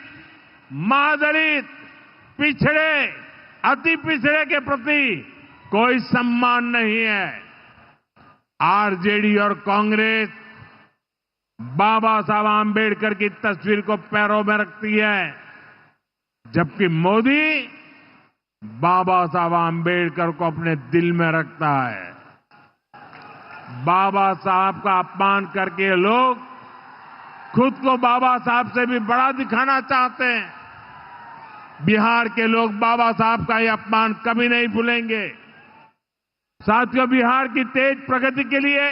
H: महादलित, पिछड़े, अति पिछड़े के प्रति कोई सम्मान नहीं है। आरजेडी और कांग्रेस बाबा साहब आंबेडकर की तस्वीर को पैरों में रखती है, जबकि मोदी बाबा साहब आंबेडकर को अपने दिल में रखता है। बाबा साहब का अपमान करके लोग खुद को बाबा साहब से भी बड़ा दिखाना चाहते हैं। बिहार के लोग बाबा साहब का ये अपमान कभी नहीं भूलेंगे। साथियों, बिहार की तेज प्रगति के लिए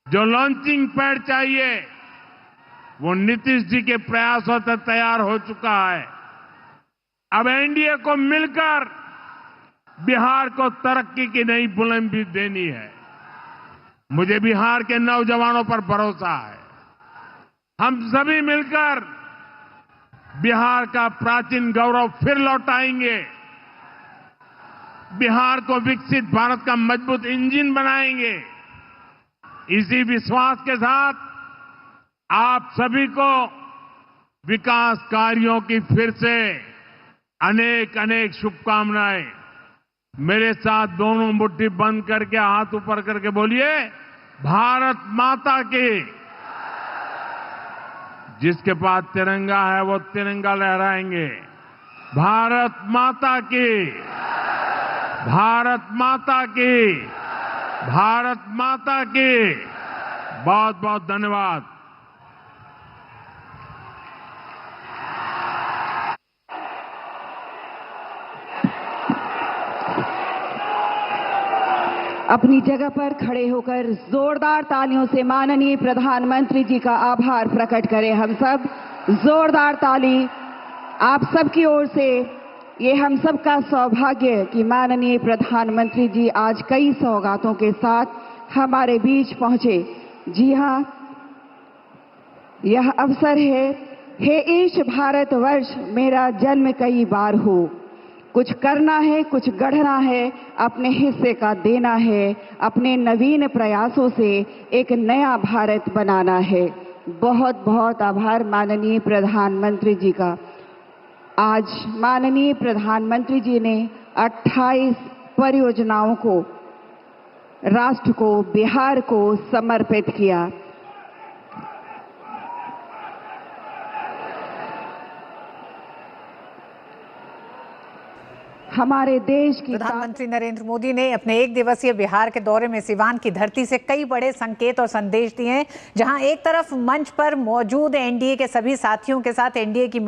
H: जो लॉन्चिंग पैड चाहिए वो नीतीश जी के प्रयासों से तैयार हो चुका है। अब एनडीए को मिलकर बिहार को तरक्की की नई बुलंदी देनी है। मुझे बिहार के नौजवानों पर भरोसा है। हम सभी मिलकर बिहार का प्राचीन गौरव फिर लौटाएंगे। बिहार को विकसित भारत का मजबूत इंजन बनाएंगे। इसी विश्वास के साथ आप सभी को विकास कार्यों की फिर से अनेक अनेक शुभकामनाएं। मेरे साथ दोनों मुट्ठी बंद करके हाथ ऊपर करके बोलिए, भारत माता की। जिसके पास तिरंगा है वो तिरंगा लहराएंगे। भारत माता की, भारत माता की, भारत माता की। बहुत बहुत धन्यवाद।
C: अपनी जगह पर खड़े होकर जोरदार तालियों से माननीय प्रधानमंत्री जी का आभार प्रकट करें। हम सब जोरदार ताली आप सबकी ओर से। ये हम सब का सौभाग्य कि माननीय प्रधानमंत्री जी आज कई सौगातों के साथ हमारे बीच पहुंचे। जी हां, यह अवसर है, हे ईश भारतवर्ष मेरा जन्म कई बार हो। कुछ करना है, कुछ गढ़ना है, अपने हिस्से का देना है, अपने नवीन प्रयासों से एक नया भारत बनाना है। बहुत बहुत आभार माननीय प्रधानमंत्री जी का। आज माननीय प्रधानमंत्री जी ने 28 परियोजनाओं को राष्ट्र को, बिहार को समर्पित किया। हमारे देश की
J: प्रधानमंत्री नरेंद्र मोदी ने अपने 1 दिवसीय बिहार के दौरे में सिवान की धरती से कई बड़े संकेत और संदेश दिए हैं। जहां एक तरफ मंच पर मौजूद एनडीए के सभी साथियों के साथ एनडीए की